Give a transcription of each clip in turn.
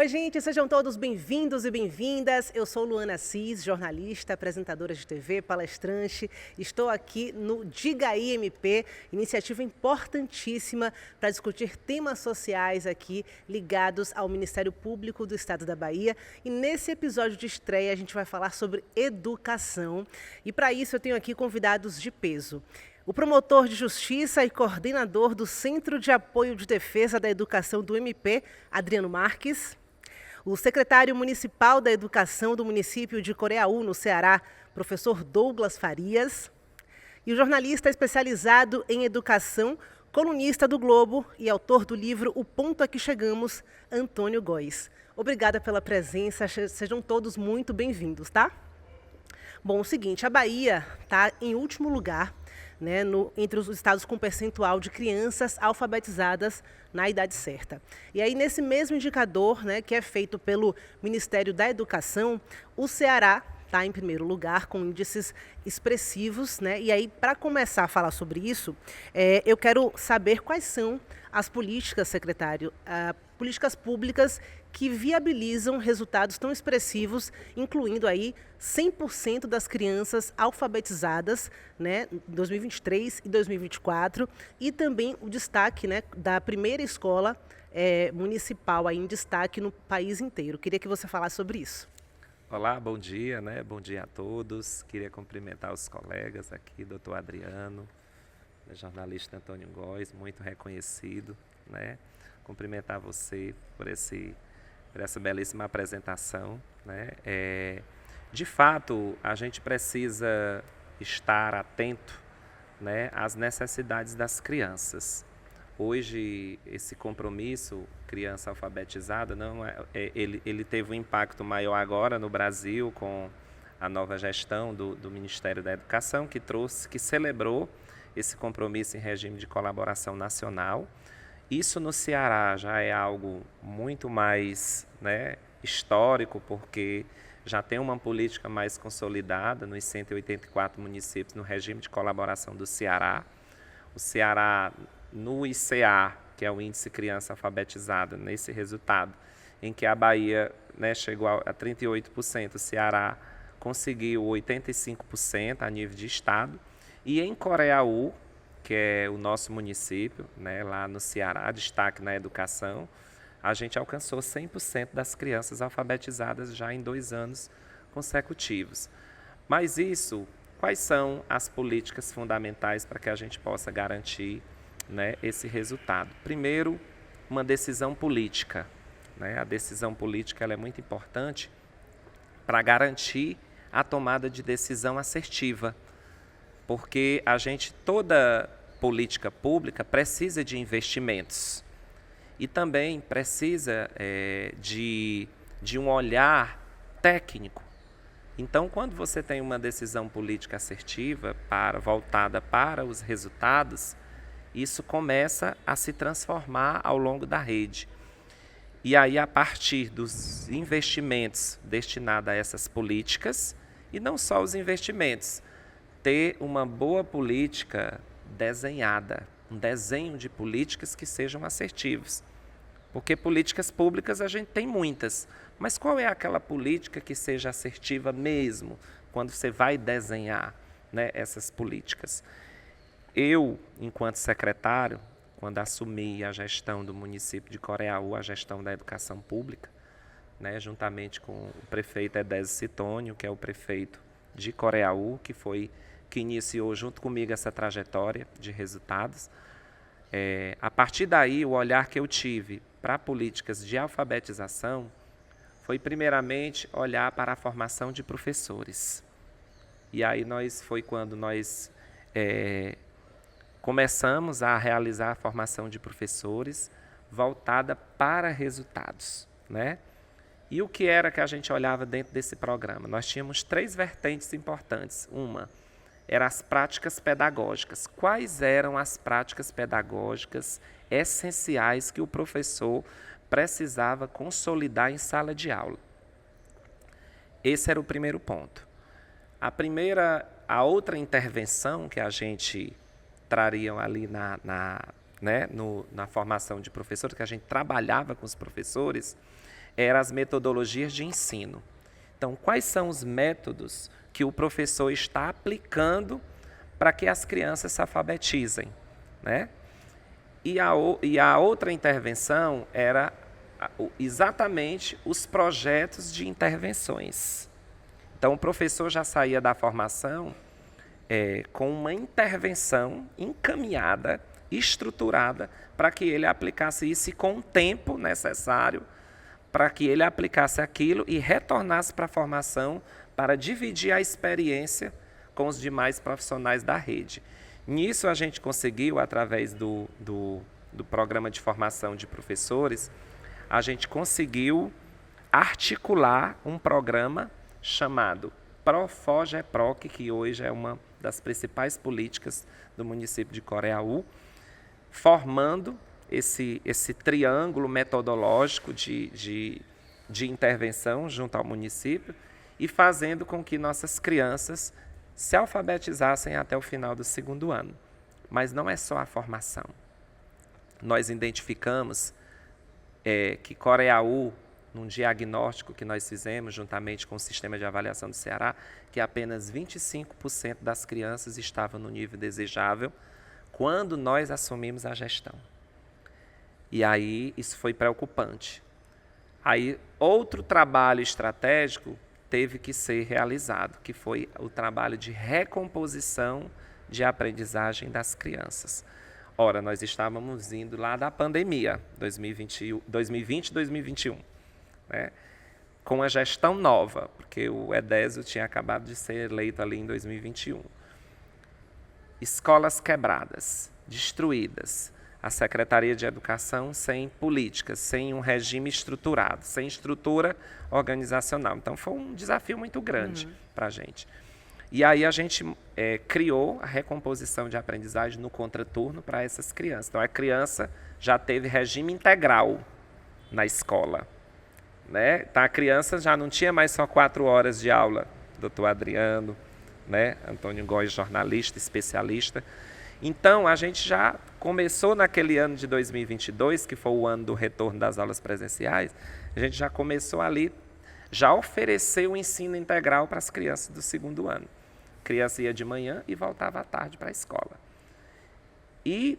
Oi, gente, sejam todos bem-vindos e bem-vindas. Eu sou Luana Assis, jornalista, apresentadora de TV, palestrante. Estou aqui no Diga aí MP, iniciativa importantíssima para discutir temas sociais aqui ligados ao Ministério Público do Estado da Bahia. E nesse episódio de estreia a gente vai falar sobre educação. E para isso eu tenho aqui convidados de peso. O promotor de justiça e coordenador do Centro de Apoio de Defesa da Educação do MP, Adriano Marques. O secretário municipal da Educação do município de Coreaú, no Ceará, professor Douglas Farias. E o jornalista especializado em educação, colunista do Globo e autor do livro O Ponto a que Chegamos, Antônio Góes. Obrigada pela presença, sejam todos muito bem-vindos, tá? Bom, é o seguinte, a Bahia está em último lugar, né, entre os estados com percentual de crianças alfabetizadas na idade certa. E aí, nesse mesmo indicador, né, que é feito pelo Ministério da Educação, o Ceará está em primeiro lugar, com índices expressivos, né? E aí, para começar a falar sobre isso, eu quero saber quais são as políticas, secretário, políticas públicas que viabilizam resultados tão expressivos, incluindo aí 100% das crianças alfabetizadas, né, em 2023 e 2024, e também o destaque, né, da primeira escola municipal aí em destaque no país inteiro. Queria que você falasse sobre isso. Olá, bom dia, né? Bom dia a todos. Queria cumprimentar os colegas aqui, doutor Adriano, jornalista Antônio Góes, muito reconhecido, né? Cumprimentar você por essa belíssima apresentação, né? De fato, a gente precisa estar atento, né, às necessidades das crianças. Hoje, esse compromisso, criança alfabetizada, ele teve um impacto maior agora no Brasil com a nova gestão do Ministério da Educação, que celebrou esse compromisso em regime de colaboração nacional. Isso no Ceará já é algo muito mais, né, histórico, porque já tem uma política mais consolidada nos 184 municípios no regime de colaboração do Ceará. O Ceará, no ICA, que é o Índice Criança Alfabetizada, nesse resultado, em que a Bahia, né, chegou a 38%, o Ceará conseguiu 85% a nível de estado, e em Coreaú, que é o nosso município, né, lá no Ceará, destaque na educação, a gente alcançou 100% das crianças alfabetizadas já em 2 anos consecutivos. Mas isso, quais são as políticas fundamentais para que a gente possa garantir, né, esse resultado? Primeiro, uma decisão política, né? A decisão política ela é muito importante para garantir a tomada de decisão assertiva, porque toda política pública precisa de investimentos e também precisa de um olhar técnico. Então, quando você tem uma decisão política assertiva voltada para os resultados, isso começa a se transformar ao longo da rede. E aí, a partir dos investimentos destinados a essas políticas, e não só os investimentos, ter uma boa política desenhada, um desenho de políticas que sejam assertivos. Porque políticas públicas a gente tem muitas, mas qual é aquela política que seja assertiva mesmo, quando você vai desenhar, né, essas políticas? Eu, enquanto secretário, quando assumi a gestão do município de Coreaú, a gestão da educação pública, né, juntamente com o prefeito Edésio Citônio, que é o prefeito de Coreaú, que iniciou junto comigo essa trajetória de resultados. A partir daí, o olhar que eu tive para políticas de alfabetização foi, primeiramente, olhar para a formação de professores. E aí foi quando nós começamos a realizar a formação de professores voltada para resultados, né? E o que era que a gente olhava dentro desse programa? Nós tínhamos 3 vertentes importantes. Uma eram as práticas pedagógicas. Quais eram as práticas pedagógicas essenciais que o professor precisava consolidar em sala de aula? Esse era o primeiro ponto. A outra intervenção que a gente traria ali na formação de professores, que a gente trabalhava com os professores, eram as metodologias de ensino. Então, quais são os métodos que o professor está aplicando para que as crianças se alfabetizem, né? E a outra intervenção era exatamente os projetos de intervenções. Então, o professor já saía da formação com uma intervenção encaminhada, estruturada, para que ele aplicasse isso e com o tempo necessário para que ele aplicasse aquilo e retornasse para a formação para dividir a experiência com os demais profissionais da rede. Nisso a gente conseguiu, através do programa de formação de professores, a gente conseguiu articular um programa chamado Profogeproc, que hoje é uma das principais políticas do município de Coreaú, formando esse triângulo metodológico de intervenção junto ao município e fazendo com que nossas crianças se alfabetizassem até o final do 2º ano. Mas não é só a formação. Nós identificamos que Coreaú, num diagnóstico que nós fizemos juntamente com o Sistema de Avaliação do Ceará, que apenas 25% das crianças estavam no nível desejável quando nós assumimos a gestão. E aí isso foi preocupante. Aí outro trabalho estratégico teve que ser realizado, que foi o trabalho de recomposição de aprendizagem das crianças. Ora, nós estávamos indo lá da pandemia, 2020 e 2021, né? Com a gestão nova, porque o Edésio tinha acabado de ser eleito ali em 2021. Escolas quebradas, destruídas, a Secretaria de Educação sem políticas, sem um regime estruturado, sem estrutura organizacional. Então, foi um desafio muito grande para a gente. E aí a gente criou a recomposição de aprendizagem no contraturno para essas crianças. Então, a criança já teve regime integral na escola, né? Então, a criança já não tinha mais só 4 horas de aula, doutor Adriano, né? Antônio Góes, jornalista, especialista. Então, a gente já começou naquele ano de 2022, que foi o ano do retorno das aulas presenciais, a gente já começou ali, já ofereceu o ensino integral para as crianças do 2º ano. A criança ia de manhã e voltava à tarde para a escola. E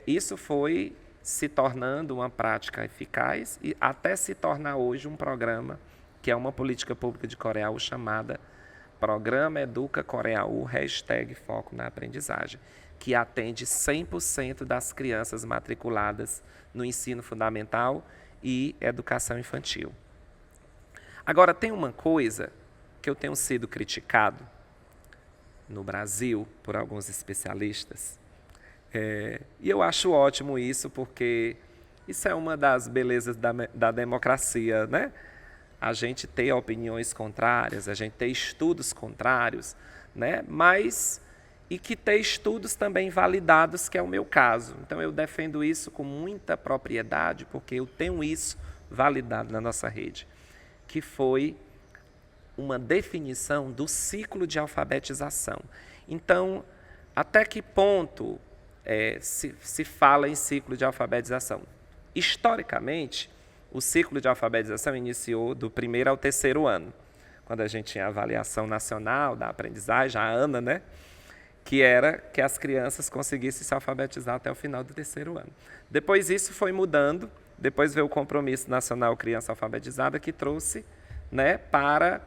isso foi se tornando uma prática eficaz e até se tornar hoje um programa, que é uma política pública de Coreaú chamada Programa Educa Coreaú, #Foco na Aprendizagem, que atende 100% das crianças matriculadas no ensino fundamental e educação infantil. Agora, tem uma coisa que eu tenho sido criticado no Brasil por alguns especialistas, e eu acho ótimo isso, porque isso é uma das belezas da democracia, né? A gente ter opiniões contrárias, a gente ter estudos contrários, né? Mas e que ter estudos também validados, que é o meu caso. Então, eu defendo isso com muita propriedade, porque eu tenho isso validado na nossa rede, que foi uma definição do ciclo de alfabetização. Então, até que ponto se fala em ciclo de alfabetização? Historicamente, o ciclo de alfabetização iniciou do 1º ao 3º ano, quando a gente tinha a avaliação nacional da aprendizagem, a ANA, né? Que era que as crianças conseguissem se alfabetizar até o final do 3º ano. Depois isso foi mudando, depois veio o Compromisso Nacional Criança Alfabetizada, que trouxe, né, para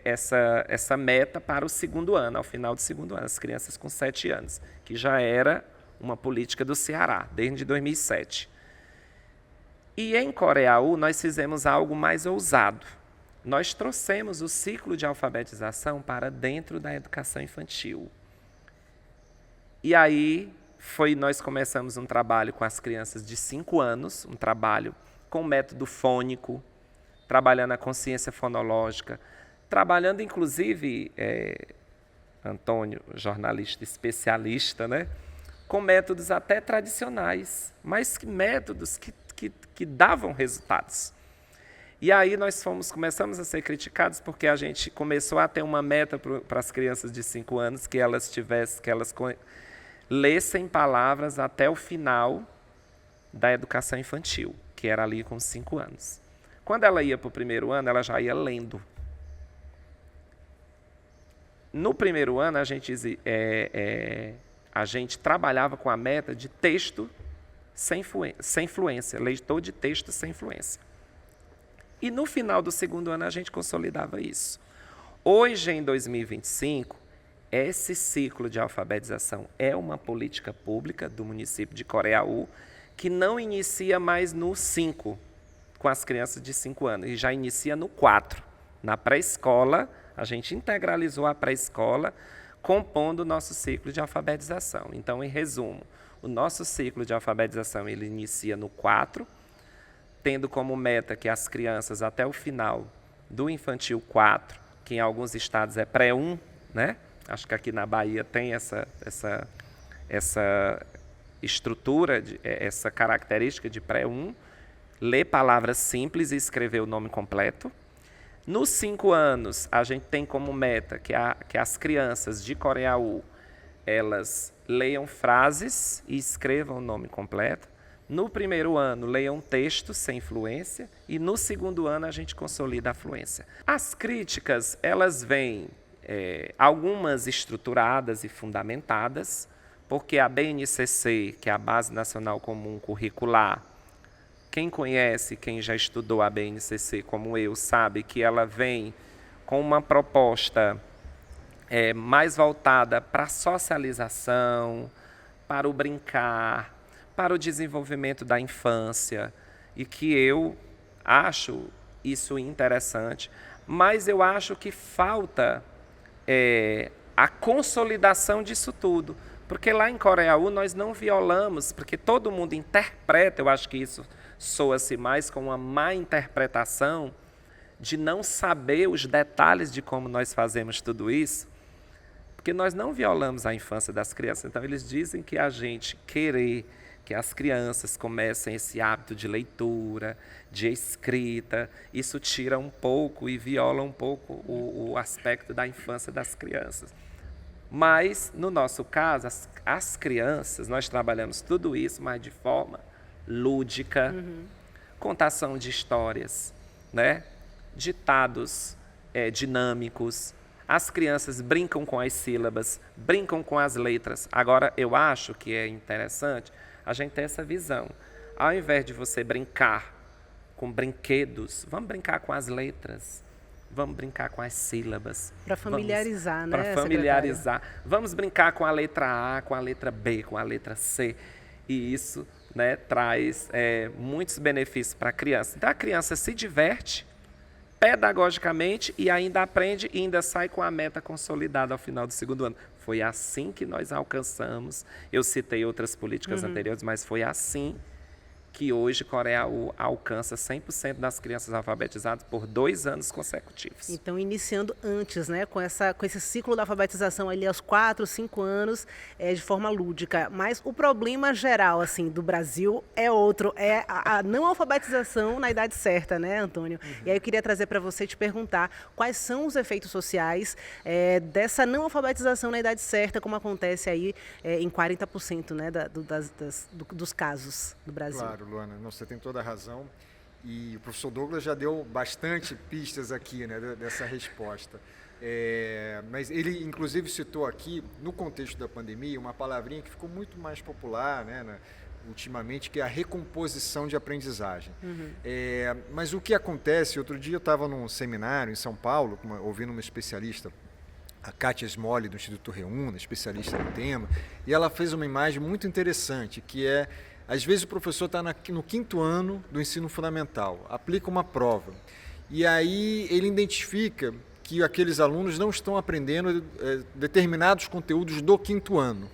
essa meta para o 2º ano, ao final do 2º ano, as crianças com 7 anos, que já era uma política do Ceará, desde 2007. E em Coreaú nós fizemos algo mais ousado. Nós trouxemos o ciclo de alfabetização para dentro da educação infantil. E aí nós começamos um trabalho com as crianças de 5 anos, um trabalho com método fônico, trabalhando a consciência fonológica, trabalhando inclusive, Antônio, jornalista especialista, né, com métodos até tradicionais, mas métodos que davam resultados. E aí nós começamos a ser criticados porque a gente começou a ter uma meta para as crianças de 5 anos, que elas lessem palavras até o final da educação infantil, que era ali com 5 anos. Quando ela ia para o primeiro ano, ela já ia lendo. No primeiro ano, a gente trabalhava com a meta de texto sem influência, leitor de texto sem influência. E no final do segundo ano, a gente consolidava isso. Hoje, em 2025, esse ciclo de alfabetização é uma política pública do município de Coreaú, que não inicia mais no 5, com as crianças de 5 anos, e já inicia no 4. Na pré-escola, a gente integralizou a pré-escola, compondo o nosso ciclo de alfabetização. Então, em resumo, o nosso ciclo de alfabetização ele inicia no 4, tendo como meta que as crianças, até o final do infantil 4, que em alguns estados é pré-1, né? Acho que aqui na Bahia tem essa estrutura, essa característica de pré-1, ler palavras simples e escrever o nome completo. Nos 5 anos, a gente tem como meta que as crianças de Coreaú, elas leiam frases e escrevam o nome completo. No primeiro ano, leiam texto sem fluência. E no segundo ano, a gente consolida a fluência. As críticas, elas vêm, algumas estruturadas e fundamentadas, porque a BNCC, que é a Base Nacional Comum Curricular, quem conhece, quem já estudou a BNCC como eu, sabe que ela vem com uma proposta mais voltada para a socialização, para o brincar, para o desenvolvimento da infância, e que eu acho isso interessante, mas eu acho que falta a consolidação disso tudo, porque lá em Coreaú nós não violamos, porque todo mundo interpreta, eu acho que isso soa-se mais com uma má interpretação de não saber os detalhes de como nós fazemos tudo isso, porque nós não violamos a infância das crianças. Então, eles dizem que a gente querer que as crianças comecem esse hábito de leitura, de escrita, isso tira um pouco e viola um pouco o aspecto da infância das crianças. Mas, no nosso caso, as crianças, nós trabalhamos tudo isso, mas de forma lúdica, contação de histórias, né? Ditados dinâmicos. As crianças brincam com as sílabas, brincam com as letras. Agora, eu acho que é interessante a gente ter essa visão. Ao invés de você brincar com brinquedos, vamos brincar com as letras, vamos brincar com as sílabas. Para familiarizar, né? Para familiarizar. Vamos brincar com a letra A, com a letra B, com a letra C. E isso, né, traz muitos benefícios para a criança. Então, a criança se diverte pedagogicamente e ainda aprende e ainda sai com a meta consolidada ao final do segundo ano. Foi assim que nós alcançamos. Eu citei outras políticas anteriores, mas foi assim que hoje Coreaú alcança 100% das crianças alfabetizadas por 2 anos consecutivos. Então, iniciando antes, né, com esse ciclo da alfabetização ali aos 4, 5 anos, de forma lúdica. Mas o problema geral, assim, do Brasil é outro, é a não alfabetização na idade certa, né, Antônio? E aí eu queria trazer para você, te perguntar quais são os efeitos sociais dessa não alfabetização na idade certa, como acontece aí em 40%, né, dos casos do Brasil. Claro, Luana, você tem toda a razão, e o professor Douglas já deu bastante pistas aqui, né, dessa resposta. Mas ele, inclusive, citou aqui, no contexto da pandemia, uma palavrinha que ficou muito mais popular, né, ultimamente, que é a recomposição de aprendizagem. Mas o que acontece, outro dia eu estava num seminário em São Paulo, ouvindo uma especialista, a Kátia Smolli, do Instituto Reúna, especialista no tema, e ela fez uma imagem muito interessante, que é: às vezes o professor está no 5º ano do ensino fundamental, aplica uma prova, e aí ele identifica que aqueles alunos não estão aprendendo determinados conteúdos do 5º ano.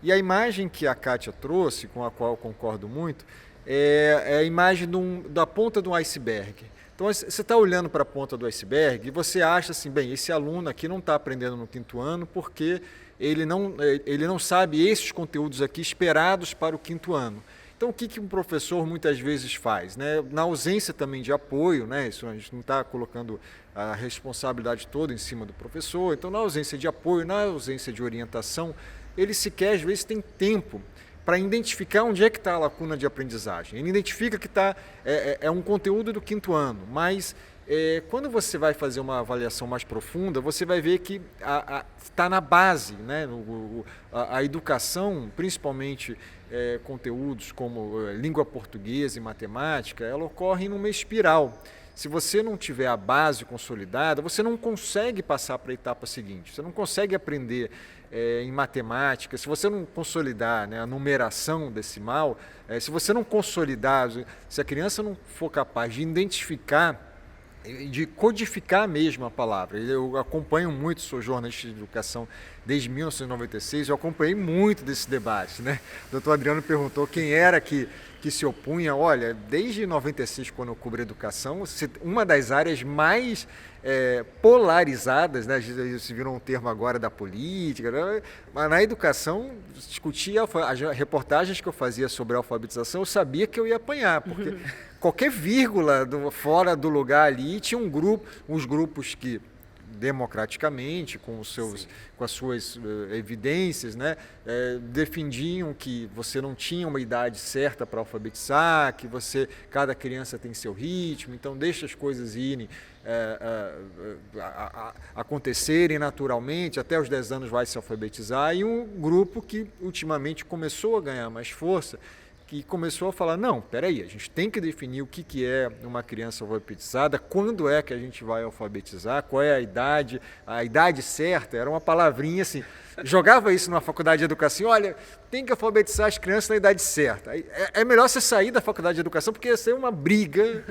E a imagem que a Kátia trouxe, com a qual eu concordo muito, é a imagem da ponta do iceberg. Então, você está olhando para a ponta do iceberg e você acha assim, bem, esse aluno aqui não está aprendendo no 5º ano porque ele não sabe esses conteúdos aqui esperados para o 5º ano. Então, o que um professor muitas vezes faz, né? Na ausência também de apoio, né? Isso a gente não está colocando a responsabilidade toda em cima do professor. Então, na ausência de apoio, na ausência de orientação, ele sequer às vezes tem tempo para identificar onde é que está a lacuna de aprendizagem. Ele identifica que é um conteúdo do 5º ano, mas quando você vai fazer uma avaliação mais profunda, você vai ver que está na base, né? A educação, principalmente conteúdos como língua portuguesa e matemática, ela ocorre numa espiral. Se você não tiver a base consolidada, você não consegue passar para a etapa seguinte. Você não consegue aprender em matemática. Se você não consolidar, né, a numeração decimal, se você não consolidar, se a criança não for capaz de identificar, de codificar mesmo a palavra. Eu acompanho muito, sou jornalista de educação desde 1996, eu acompanhei muito desse debate, né? O doutor Adriano perguntou quem era que se opunha. Olha, desde 96, quando eu cubro educação, uma das áreas mais polarizadas, né? Se virou um termo agora da política, né? Mas na educação, discutia as reportagens que eu fazia sobre a alfabetização, eu sabia que eu ia apanhar, porque qualquer vírgula fora do lugar ali tinha uns grupos que democraticamente, com as suas evidências, né, defendiam que você não tinha uma idade certa para alfabetizar, que cada criança tem seu ritmo, então deixa as coisas irem, acontecerem naturalmente, até os 10 anos vai se alfabetizar, e um grupo que ultimamente começou a ganhar mais força, que começou a falar, não, peraí, a gente tem que definir o que é uma criança alfabetizada, quando é que a gente vai alfabetizar, qual é a idade certa, era uma palavrinha assim, jogava isso numa faculdade de educação, olha, tem que alfabetizar as crianças na idade certa. É melhor você sair da faculdade de educação, porque ia ser uma briga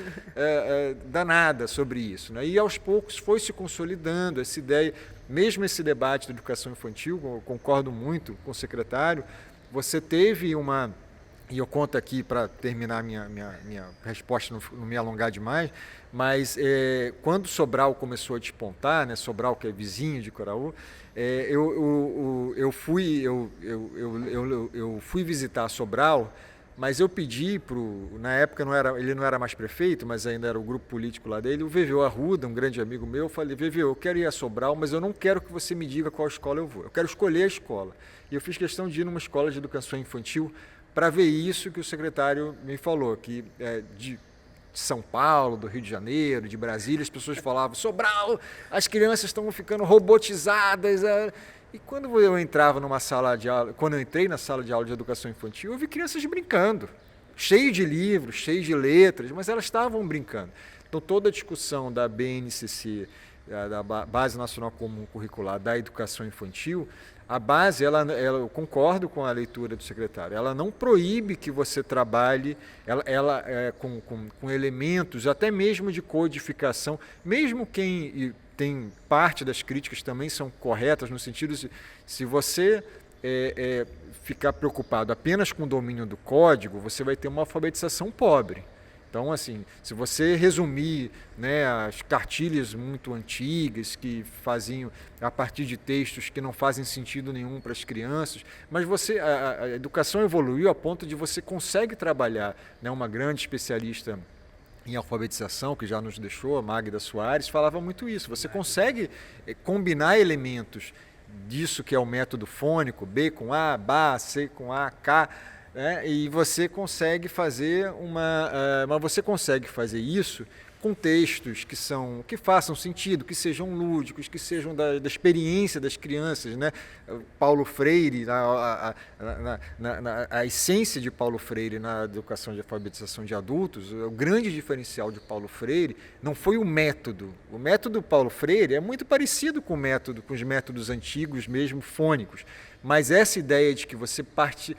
danada sobre isso, né? E aos poucos foi se consolidando essa ideia, mesmo esse debate da educação infantil, eu concordo muito com o secretário, você teve e eu conto aqui para terminar minha resposta, não me alongar demais, mas quando Sobral começou a despontar, né, Sobral que é vizinho de Coraú, eu fui visitar Sobral, mas eu pedi na época ele não era mais prefeito, mas ainda era o grupo político lá dele, o Veveu Arruda, um grande amigo meu, eu falei, Veveu, eu quero ir a Sobral, mas eu não quero que você me diga qual escola eu vou, eu quero escolher a escola. E eu fiz questão de ir numa escola de educação infantil para ver isso que o secretário me falou, que de São Paulo, do Rio de Janeiro, de Brasília, as pessoas falavam, Sobral, as crianças estão ficando robotizadas. E quando eu entrava numa sala de aula, quando eu entrei na sala de aula de educação infantil, eu vi crianças brincando, cheio de livros, cheio de letras, mas elas estavam brincando. Então toda a discussão da BNCC, da Base Nacional Comum Curricular da Educação Infantil, a base, eu concordo com a leitura do secretário, ela não proíbe que você trabalhe com elementos, até mesmo de codificação, mesmo quem tem parte das críticas também são corretas, no sentido de se você ficar preocupado apenas com o domínio do código, você vai ter uma alfabetização pobre. Então, assim, se você resumir, né, as cartilhas muito antigas que faziam a partir de textos que não fazem sentido nenhum para as crianças, mas a educação evoluiu a ponto de você consegue trabalhar, né, uma grande especialista em alfabetização, que já nos deixou, a Magda Soares, falava muito isso. Você consegue combinar elementos disso que é o método fônico, B com A, Bá, C com A, K, e você consegue fazer mas você consegue fazer isso com textos que façam sentido, que sejam lúdicos, que sejam da experiência das crianças, né? Paulo Freire, a essência de Paulo Freire na educação de alfabetização de adultos, o grande diferencial de Paulo Freire não foi o método. O método Paulo Freire é muito parecido com os métodos antigos, mesmo fônicos. Mas essa ideia de que você parte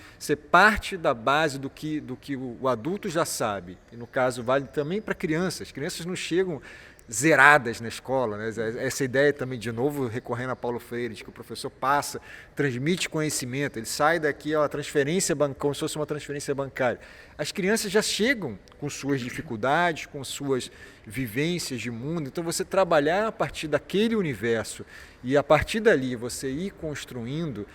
da base do que o adulto já sabe, e no caso vale também para crianças. As crianças não chegam zeradas na escola, né? Essa ideia também, de novo, recorrendo a Paulo Freire, de que o professor transmite conhecimento, ele sai daqui, a transferência bancária, como se fosse uma transferência bancária. As crianças já chegam com suas dificuldades, com suas vivências de mundo, então você trabalhar a partir daquele universo e a partir dali você ir construindo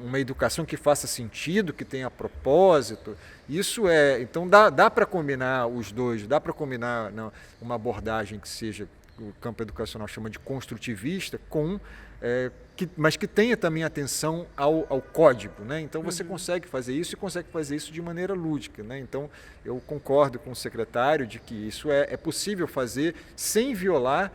uma educação que faça sentido, que tenha propósito, então dá para combinar os dois, dá para combinar uma abordagem que seja, o campo educacional chama de construtivista, com mas que tenha também atenção ao código, né? Então você consegue fazer isso e consegue fazer isso de maneira lúdica, né? Então eu concordo com o secretário de que isso é possível fazer sem violar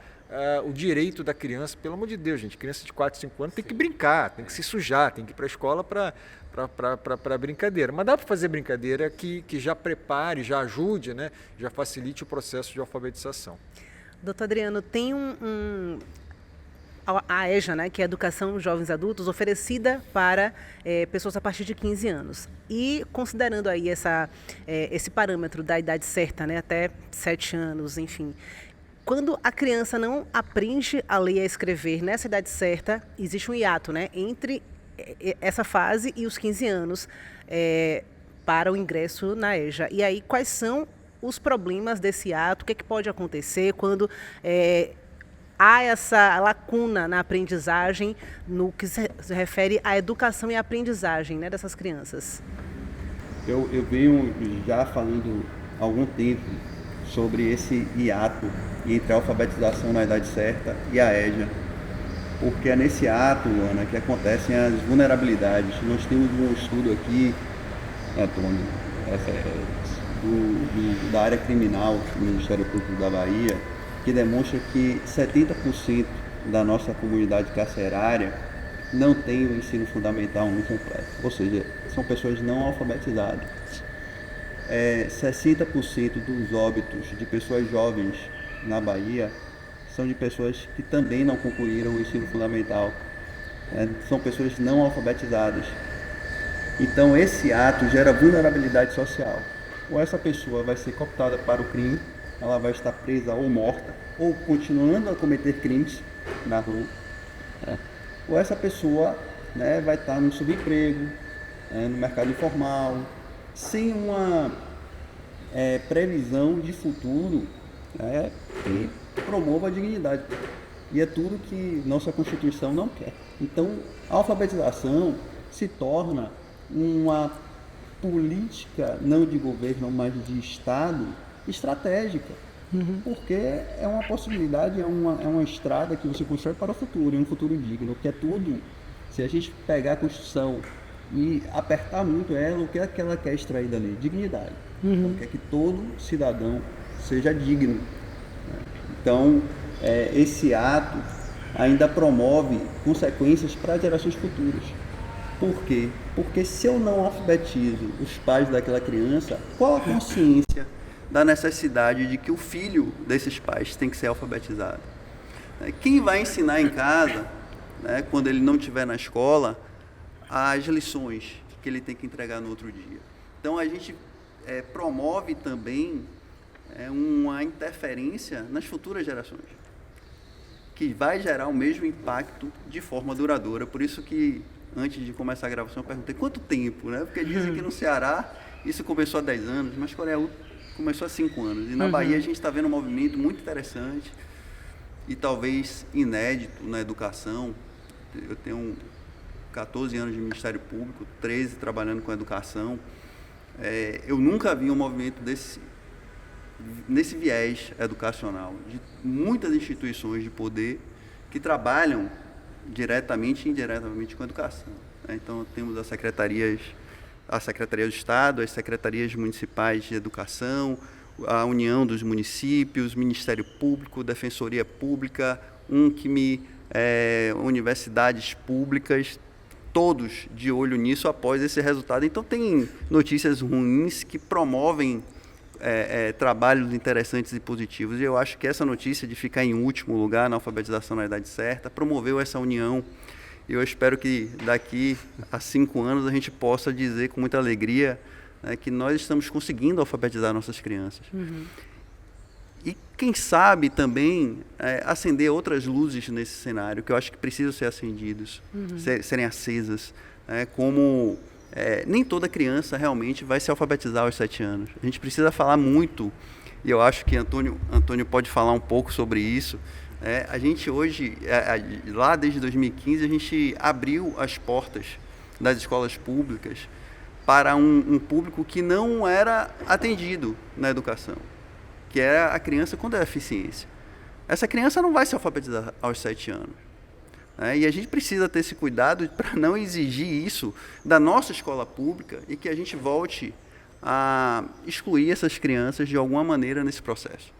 o direito da criança. Pelo amor de Deus, gente, criança de 4, 5 anos tem que brincar, tem que se sujar, tem que ir para a escola para brincadeira. Mas dá para fazer brincadeira que já prepare, já ajude, né? Já facilite o processo de alfabetização. Doutor Adriano, tem a EJA, né, que é a Educação Jovens Adultos, oferecida para pessoas a partir de 15 anos. E considerando aí esse parâmetro da idade certa, né, até 7 anos, enfim, quando a criança não aprende a ler e a escrever nessa idade certa, existe um hiato, né, entre essa fase e os 15 anos para o ingresso na EJA. E aí, quais são os problemas desse hiato? O que pode acontecer quando há essa lacuna na aprendizagem no que se refere à educação e à aprendizagem, né, dessas crianças? Eu venho já falando há algum tempo sobre esse hiato entre a alfabetização na idade certa e a EJA, porque é nesse ato, Ana, que acontecem as vulnerabilidades. Nós temos um estudo aqui, Antônio, da área criminal do Ministério Público da Bahia, que demonstra que 70% da nossa comunidade carcerária não tem o ensino fundamental no completo, ou seja, são pessoas não alfabetizadas. 60% dos óbitos de pessoas jovens na Bahia são de pessoas que também não concluíram o ensino fundamental, são pessoas não alfabetizadas. Então esse ato gera vulnerabilidade social. Ou essa pessoa vai ser cooptada para o crime, ela vai estar presa ou morta, ou continuando a cometer crimes na rua, ou essa pessoa, né, vai estar no subemprego, no mercado informal, sem uma previsão de futuro, que promova a dignidade. E é tudo que nossa Constituição não quer. Então, a alfabetização se torna uma política, não de governo, mas de Estado, estratégica. Porque é uma possibilidade, é uma estrada que você constrói para o futuro, um futuro digno, que é tudo. Se a gente pegar a Constituição e apertar muito ela, o que é que ela quer extrair dali? Dignidade. Ela quer que todo cidadão seja digno. Então, esse ato ainda promove consequências para gerações futuras. Por quê? Porque se eu não alfabetizo os pais daquela criança, qual a consciência da necessidade de que o filho desses pais tem que ser alfabetizado? Quem vai ensinar em casa, né, quando ele não estiver na escola, as lições que ele tem que entregar no outro dia? Então a gente promove também uma interferência nas futuras gerações, que vai gerar o mesmo impacto de forma duradoura. Por isso que, antes de começar a gravação, eu perguntei quanto tempo, né? Porque dizem que no Ceará isso começou há 10 anos, mas Coreia começou há 5 anos. E na Bahia a gente está vendo um movimento muito interessante e talvez inédito na educação. Eu tenho 14 anos de Ministério Público, 13 trabalhando com educação. Eu nunca vi um movimento nesse viés educacional, de muitas instituições de poder que trabalham diretamente e indiretamente com a educação. Então, temos a Secretaria do Estado, as Secretarias Municipais de Educação, a União dos Municípios, Ministério Público, Defensoria Pública, universidades públicas, todos de olho nisso após esse resultado. Então, tem notícias ruins que promovem trabalhos interessantes e positivos. E eu acho que essa notícia de ficar em último lugar na alfabetização na idade certa promoveu essa união. E eu espero que daqui a 5 anos a gente possa dizer com muita alegria, né, que nós estamos conseguindo alfabetizar nossas crianças. E quem sabe também acender outras luzes nesse cenário, que eu acho que precisam ser acendidos, serem acesas, como nem toda criança realmente vai se alfabetizar aos 7 anos. A gente precisa falar muito, e eu acho que Antônio pode falar um pouco sobre isso. A gente hoje, lá desde 2015, a gente abriu as portas das escolas públicas para um público que não era atendido na educação, que era a criança com deficiência. Essa criança não vai se alfabetizar aos 7 anos. né? E a gente precisa ter esse cuidado para não exigir isso da nossa escola pública e que a gente volte a excluir essas crianças de alguma maneira nesse processo.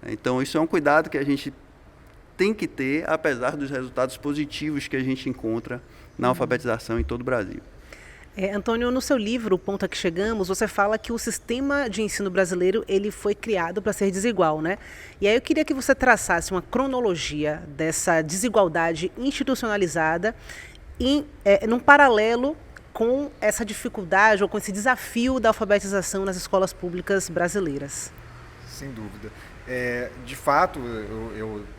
Então, isso é um cuidado que a gente tem que ter, apesar dos resultados positivos que a gente encontra na alfabetização em todo o Brasil. Antônio, no seu livro, O Ponto a que Chegamos, você fala que o sistema de ensino brasileiro ele foi criado para ser desigual, né? E aí eu queria que você traçasse uma cronologia dessa desigualdade institucionalizada num paralelo com essa dificuldade ou com esse desafio da alfabetização nas escolas públicas brasileiras. Sem dúvida. De fato,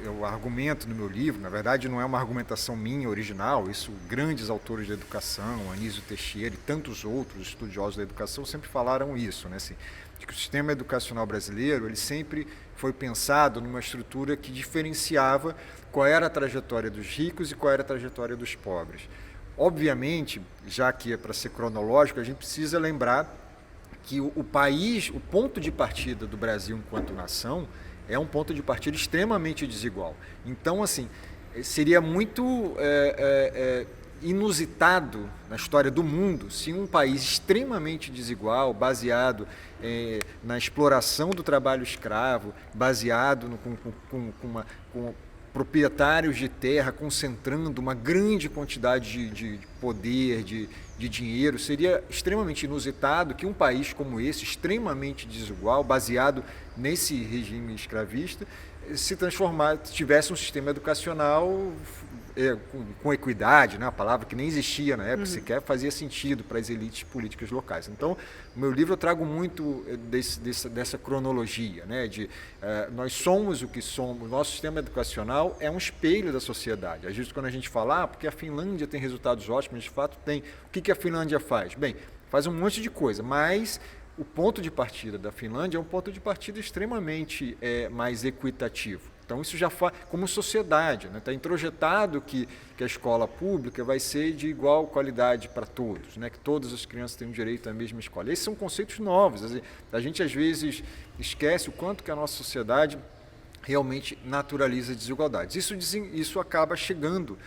eu argumento no meu livro, na verdade não é uma argumentação minha original, isso grandes autores da educação, Anísio Teixeira e tantos outros estudiosos da educação sempre falaram isso, né? Assim, de que o sistema educacional brasileiro ele sempre foi pensado numa estrutura que diferenciava qual era a trajetória dos ricos e qual era a trajetória dos pobres. Obviamente, já que é para ser cronológico, a gente precisa lembrar que o país, o ponto de partida do Brasil enquanto nação, é um ponto de partida extremamente desigual. Então, assim, seria muito inusitado na história do mundo se um país extremamente desigual, baseado na exploração do trabalho escravo, baseado com proprietários de terra concentrando uma grande quantidade de poder, de dinheiro, seria extremamente inusitado que um país como esse, extremamente desigual, baseado nesse regime escravista, tivesse um sistema educacional com equidade, né? A palavra que nem existia na época, sequer fazia sentido para as elites políticas locais. Então, no meu livro eu trago muito dessa cronologia, né? Nós somos o que somos, nosso sistema educacional é um espelho da sociedade. Às vezes quando a gente fala, porque a Finlândia tem resultados ótimos, de fato tem. O que a Finlândia faz? Bem, faz um monte de coisa, mas o ponto de partida da Finlândia é um ponto de partida extremamente mais equitativo. Então, isso já faz, como sociedade, né? Está introjetado que a escola pública vai ser de igual qualidade para todos, né? Que todas as crianças têm direito à mesma escola. Esses são conceitos novos. A gente, às vezes, esquece o quanto que a nossa sociedade realmente naturaliza desigualdades. Isso acaba chegando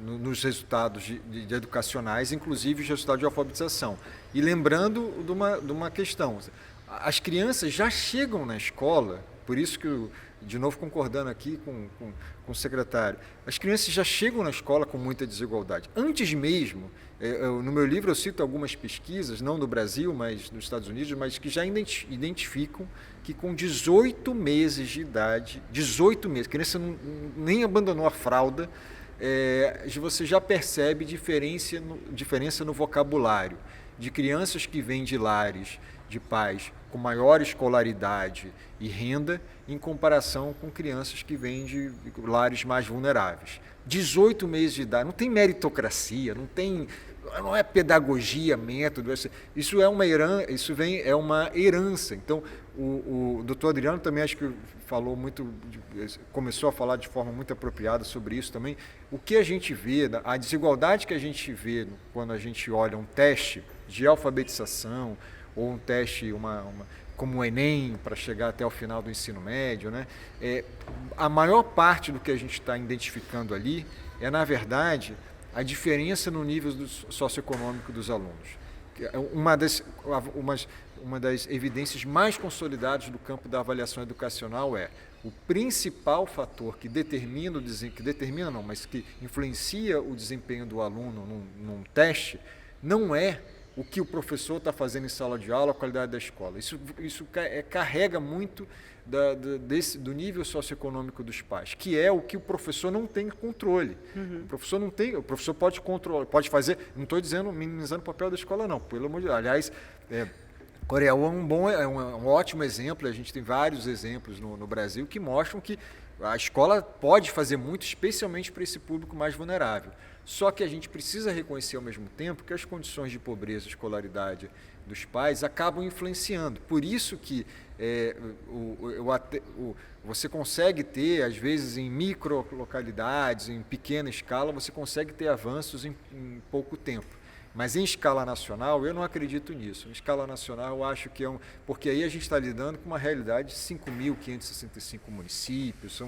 nos resultados educacionais, inclusive os resultados de alfabetização. E lembrando de uma questão, as crianças já chegam na escola. Por isso que, de novo concordando aqui com o secretário, as crianças já chegam na escola com muita desigualdade. Antes mesmo, no meu livro eu cito algumas pesquisas, não do Brasil, mas dos Estados Unidos, mas que já identificam que com 18 meses de idade, 18 meses, a criança nem abandonou a fralda, você já percebe diferença no vocabulário de crianças que vêm de lares de pais com maior escolaridade e renda em comparação com crianças que vêm de lares mais vulneráveis. 18 meses de idade, não tem meritocracia, não é pedagogia, método, isso é uma herança. Então, o doutor Adriano também acho que começou a falar de forma muito apropriada sobre isso também. O que a gente vê, a desigualdade que a gente vê quando a gente olha um teste de alfabetização, ou um teste como o Enem, para chegar até o final do ensino médio, né? A maior parte do que a gente está identificando ali na verdade, a diferença no nível socioeconômico dos alunos. Uma das evidências mais consolidadas do campo da avaliação educacional o principal fator que influencia o desempenho do aluno num teste, não é o que o professor está fazendo em sala de aula, a qualidade da escola. Isso carrega muito do nível socioeconômico dos pais, que é o que o professor não tem controle. O professor pode controlar, pode fazer, não estou minimizando o papel da escola não, pelo amor de Deus. Aliás, Coreia é um ótimo exemplo, a gente tem vários exemplos no Brasil que mostram que a escola pode fazer muito, especialmente para esse público mais vulnerável. Só que a gente precisa reconhecer ao mesmo tempo que as condições de pobreza e escolaridade dos pais acabam influenciando. Por isso que você consegue ter, às vezes, em microlocalidades, em pequena escala, você consegue ter avanços em pouco tempo. Mas em escala nacional, eu não acredito nisso. Em escala nacional, eu acho que porque aí a gente está lidando com uma realidade de 5.565 municípios,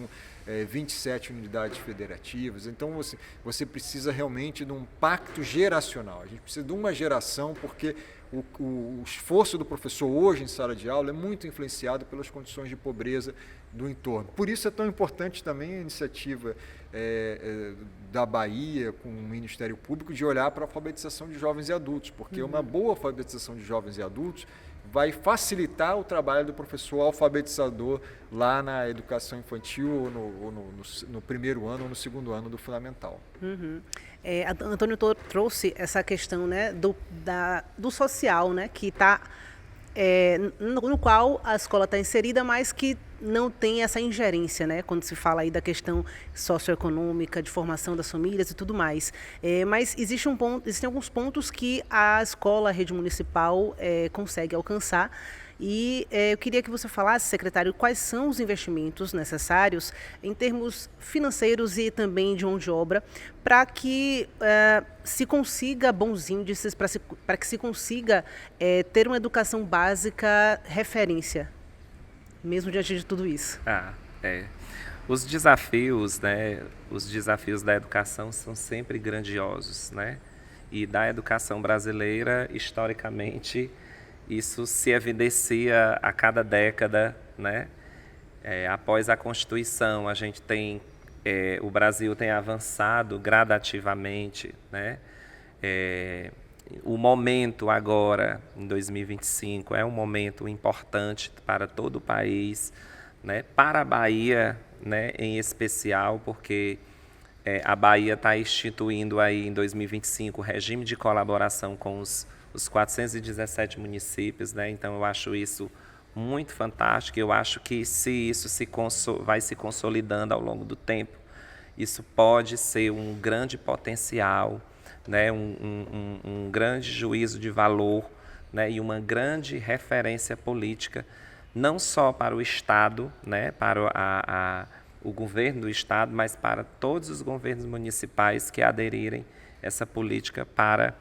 27 unidades federativas. Então você precisa realmente de um pacto geracional. A gente precisa de uma geração, porque o esforço do professor hoje em sala de aula é muito influenciado pelas condições de pobreza do entorno. Por isso é tão importante também a iniciativa da Bahia com o Ministério Público de olhar para a alfabetização de jovens e adultos, porque uma boa alfabetização de jovens e adultos vai facilitar o trabalho do professor alfabetizador lá na educação infantil, ou no primeiro ano ou no segundo ano do fundamental. Antônio trouxe essa questão, né, do social, né, que está no qual a escola está inserida, mas que não tem essa ingerência, né, quando se fala aí da questão socioeconômica, de formação das famílias e tudo mais. Mas existem alguns pontos que a escola, a rede municipal, consegue alcançar. E eu queria que você falasse, secretário, quais são os investimentos necessários em termos financeiros e também de mão de obra para que se consiga bons índices, para que se consiga ter uma educação básica referência, mesmo diante de tudo isso. Os desafios, né, os desafios da educação são sempre grandiosos, né? E da educação brasileira, historicamente, isso se evidencia a cada década, né? Após a Constituição, a gente tem, o Brasil tem avançado gradativamente, né? O momento agora, em 2025, é um momento importante para todo o país, né? Para a Bahia, né, em especial, porque a Bahia está instituindo aí em 2025 o regime de colaboração com os 417 municípios, né? Então eu acho isso muito fantástico. Eu acho que se isso vai se consolidando ao longo do tempo, isso pode ser um grande potencial, né? Um grande juízo de valor, né? E uma grande referência política, não só para o Estado, né? Para o governo do Estado, mas para todos os governos municipais que aderirem a essa política, para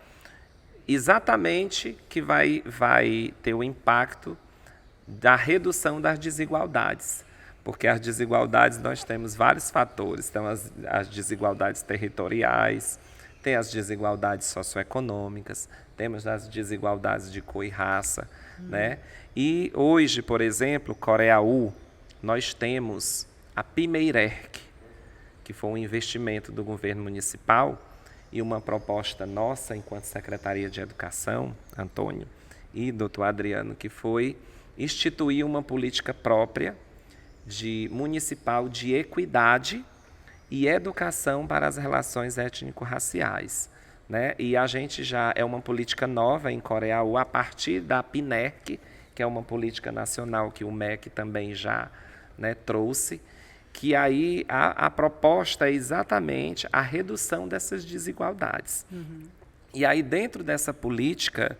exatamente que vai ter o impacto da redução das desigualdades. Porque as desigualdades, nós temos vários fatores. Então, as desigualdades territoriais, tem as desigualdades socioeconômicas, temos as desigualdades de cor e raça. Né? E hoje, por exemplo, Coreaú, nós temos a Pimeirec, que foi um investimento do governo municipal, e uma proposta nossa, enquanto Secretaria de Educação, Antônio, e doutor Adriano, que foi instituir uma política própria municipal de equidade e educação para as relações étnico-raciais. Né? E a gente já é uma política nova em Coreaú, a partir da PNEC, que é uma política nacional que o MEC também já, né, trouxe, que aí a proposta é exatamente a redução dessas desigualdades. E aí, dentro dessa política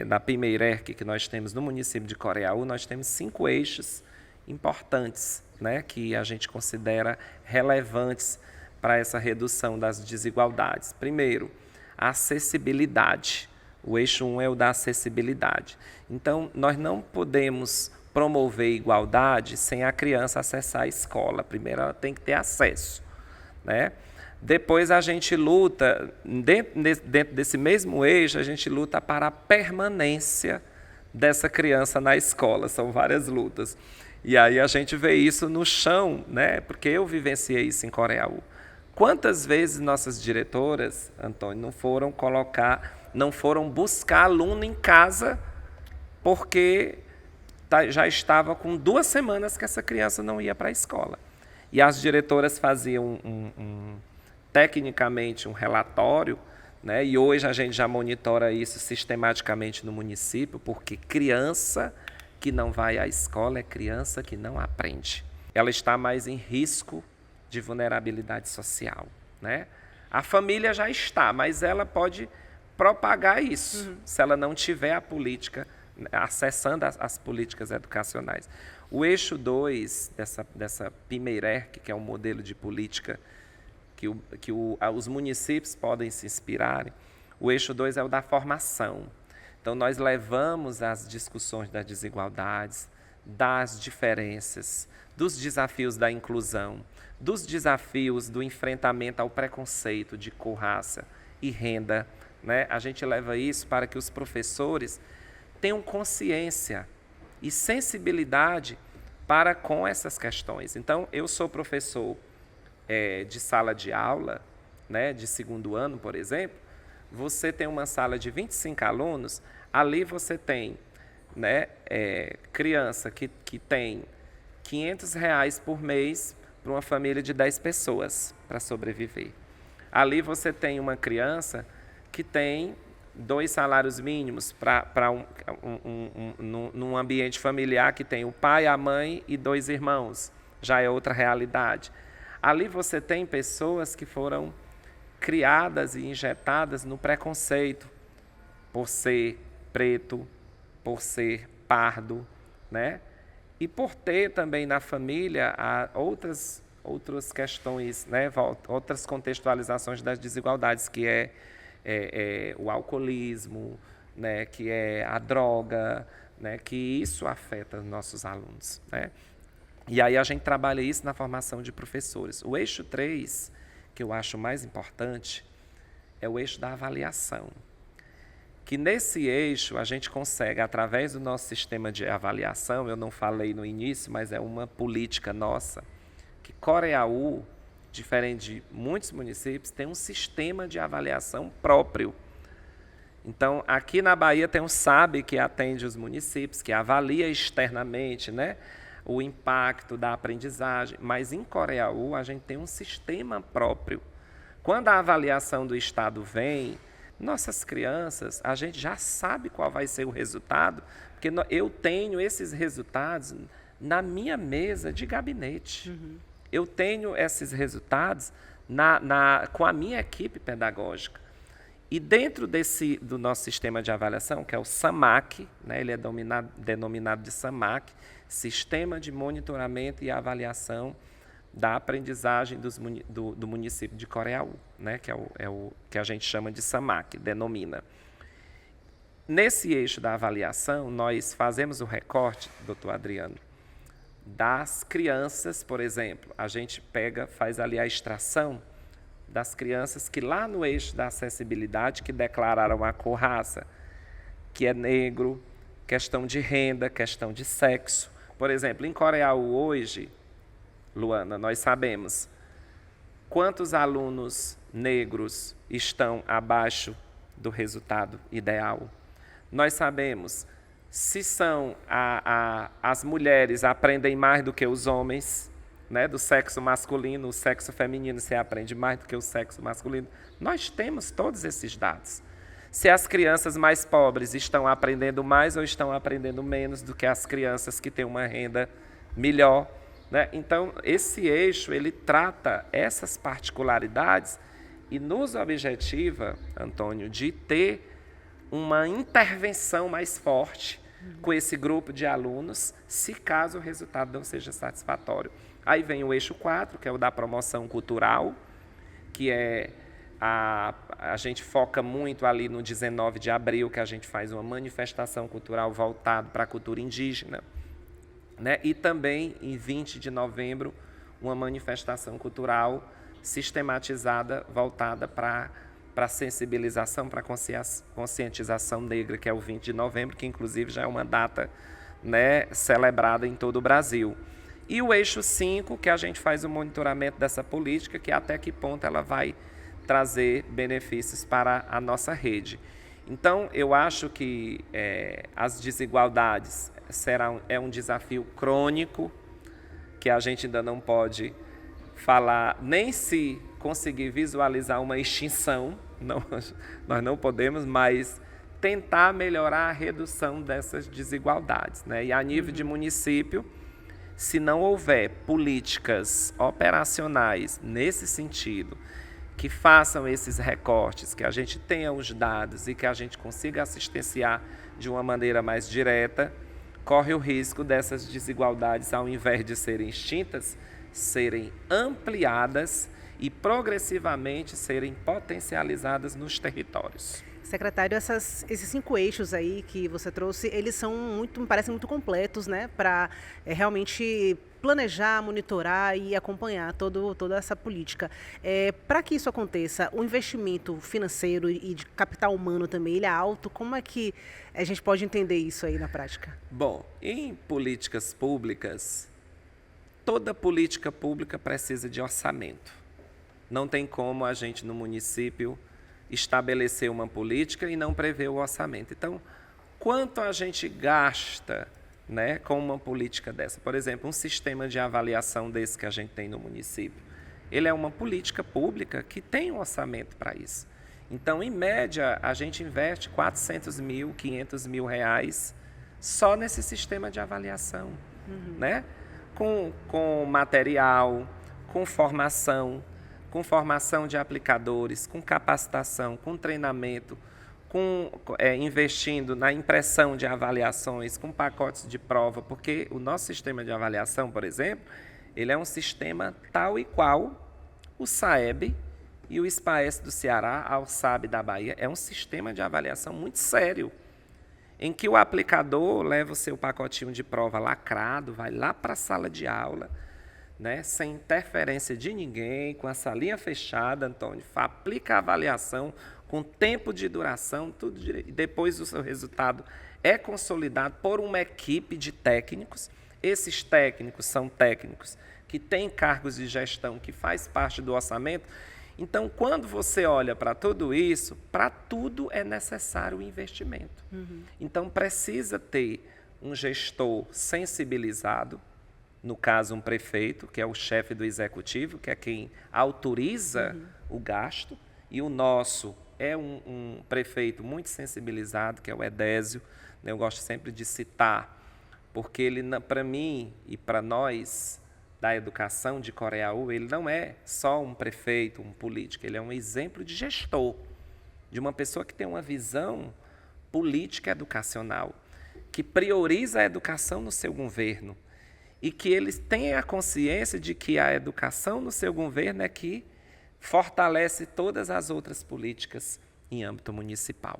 da Pimeirec que nós temos no município de Coreaú, nós temos 5 eixos importantes, né, que a gente considera relevantes para essa redução das desigualdades. Primeiro, a acessibilidade. O eixo 1 é o da acessibilidade. Então, nós não podemos promover igualdade sem a criança acessar a escola. Primeiro, ela tem que ter acesso, né? Depois, a gente luta, dentro desse mesmo eixo, a gente luta para a permanência dessa criança na escola. São várias lutas. E aí a gente vê isso no chão, né? Porque eu vivenciei isso em Coreaú. Quantas vezes nossas diretoras, Antônio, não foram buscar aluno em casa porque já estava com 2 semanas que essa criança não ia para a escola. E as diretoras faziam tecnicamente um relatório, né? E hoje a gente já monitora isso sistematicamente no município, porque criança que não vai à escola é criança que não aprende. Ela está mais em risco de vulnerabilidade social, né? A família já está, mas ela pode propagar isso, se ela não tiver a política, acessando as políticas educacionais. O eixo 2 dessa Pimeirec, que é um modelo de política que os municípios podem se inspirarem, o eixo 2 é o da formação. Então, nós levamos as discussões das desigualdades, das diferenças, dos desafios da inclusão, dos desafios do enfrentamento ao preconceito de cor, raça e renda, né? A gente leva isso para que os professores tenham consciência e sensibilidade para com essas questões. Então, eu sou professor de sala de aula, né, de 2º ano, por exemplo. Você tem uma sala de 25 alunos, ali você tem, né, criança que tem R$500 por mês para uma família de 10 pessoas para sobreviver. Ali você tem uma criança que tem 2 salários mínimos num ambiente familiar que tem o pai, a mãe e 2 irmãos. Já é outra realidade. Ali você tem pessoas que foram criadas e injetadas no preconceito por ser preto, por ser pardo, né? E por ter também na família outras questões, né? Outras contextualizações das desigualdades, que é o alcoolismo, né? Que é a droga, né? Que isso afeta os nossos alunos, né? E aí a gente trabalha isso na formação de professores. O eixo 3, que eu acho mais importante, é o eixo da avaliação. Que nesse eixo a gente consegue, através do nosso sistema de avaliação, eu não falei no início, mas é uma política nossa, que Coreaú, diferente de muitos municípios, tem um sistema de avaliação próprio. Então, aqui na Bahia tem um SAB que atende os municípios, que avalia externamente, né, o impacto da aprendizagem, mas em Coreaú a gente tem um sistema próprio. Quando a avaliação do Estado vem, nossas crianças, a gente já sabe qual vai ser o resultado, porque eu tenho esses resultados na minha mesa de gabinete. Eu tenho esses resultados com a minha equipe pedagógica. E dentro do nosso sistema de avaliação, que é o SAMAC, né, ele é denominado de SAMAC, Sistema de Monitoramento e Avaliação da Aprendizagem do município de Coreaú, né, que é o que a gente chama de SAMAC, denomina. Nesse eixo da avaliação, nós fazemos o recorte, doutor Adriano, das crianças, por exemplo. A gente faz ali a extração das crianças que lá no eixo da acessibilidade, que declararam a cor, raça, que é negro, questão de renda, questão de sexo. Por exemplo, em Coreaú hoje, Luana, nós sabemos quantos alunos negros estão abaixo do resultado ideal. Nós sabemos se são as mulheres aprendem mais do que os homens, né, do sexo masculino, o sexo feminino se aprende mais do que o sexo masculino. Nós temos todos esses dados. Se as crianças mais pobres estão aprendendo mais ou estão aprendendo menos do que as crianças que têm uma renda melhor, né? Então, esse eixo, ele trata essas particularidades e nos objetiva, Antônio, de ter uma intervenção mais forte com esse grupo de alunos, se caso o resultado não seja satisfatório. Aí vem o eixo 4, que é o da promoção cultural, que é a gente foca muito ali no 19 de abril, que a gente faz uma manifestação cultural voltada para a cultura indígena, né? E também, em 20 de novembro, uma manifestação cultural sistematizada, voltada para a sensibilização, para a conscientização negra, que é o 20 de novembro, que inclusive já é uma data, né, celebrada em todo o Brasil. E o eixo 5, que a gente faz o monitoramento dessa política, que até que ponto ela vai trazer benefícios para a nossa rede. Então, eu acho que as desigualdades é um desafio crônico, que a gente ainda não pode falar, nem se conseguir visualizar uma extinção, nós não podemos, mas tentar melhorar a redução dessas desigualdades, né? E a nível de município, se não houver políticas operacionais nesse sentido, que façam esses recortes, que a gente tenha os dados e que a gente consiga assistenciar de uma maneira mais direta, corre o risco dessas desigualdades, ao invés de serem extintas, serem ampliadas e progressivamente serem potencializadas nos territórios. Secretário, esses 5 eixos aí que você trouxe, eles são me parecem muito completos, né, para realmente planejar, monitorar e acompanhar toda essa política. Para que isso aconteça, o investimento financeiro e de capital humano também, ele é alto? Como é que a gente pode entender isso aí na prática? Bom, em políticas públicas, toda política pública precisa de orçamento. Não tem como a gente no município estabelecer uma política e não prever o orçamento. Então, quanto a gente gasta, né, com uma política dessa? Por exemplo, um sistema de avaliação desse que a gente tem no município, ele é uma política pública que tem um orçamento para isso. Então, em média, a gente investe 400 mil, 500 mil reais só nesse sistema de avaliação, né? Com material, com formação de aplicadores, com capacitação, com treinamento, investindo na impressão de avaliações, com pacotes de prova, porque o nosso sistema de avaliação, por exemplo, ele é um sistema tal e qual o SAEB e o SPAES do Ceará, a USAB da Bahia, é um sistema de avaliação muito sério, em que o aplicador leva o seu pacotinho de prova lacrado, vai lá para a sala de aula, né, sem interferência de ninguém, com a salinha fechada, Antônio, aplica a avaliação com tempo de duração, tudo direito. E depois o seu resultado é consolidado por uma equipe de técnicos. Esses técnicos são técnicos que têm cargos de gestão, que faz parte do orçamento. Então, quando você olha para tudo isso, para tudo é necessário o investimento. Então, precisa ter um gestor sensibilizado, no caso, um prefeito, que é o chefe do executivo, que é quem autoriza o gasto, e o nosso é um prefeito muito sensibilizado, que é o Edésio. Eu gosto sempre de citar, porque ele, para mim e para nós da educação de Coreaú, ele não é só um prefeito, um político, ele é um exemplo de gestor, de uma pessoa que tem uma visão política educacional, que prioriza a educação no seu governo, e que eles têm a consciência de que a educação no seu governo é que fortalece todas as outras políticas em âmbito municipal.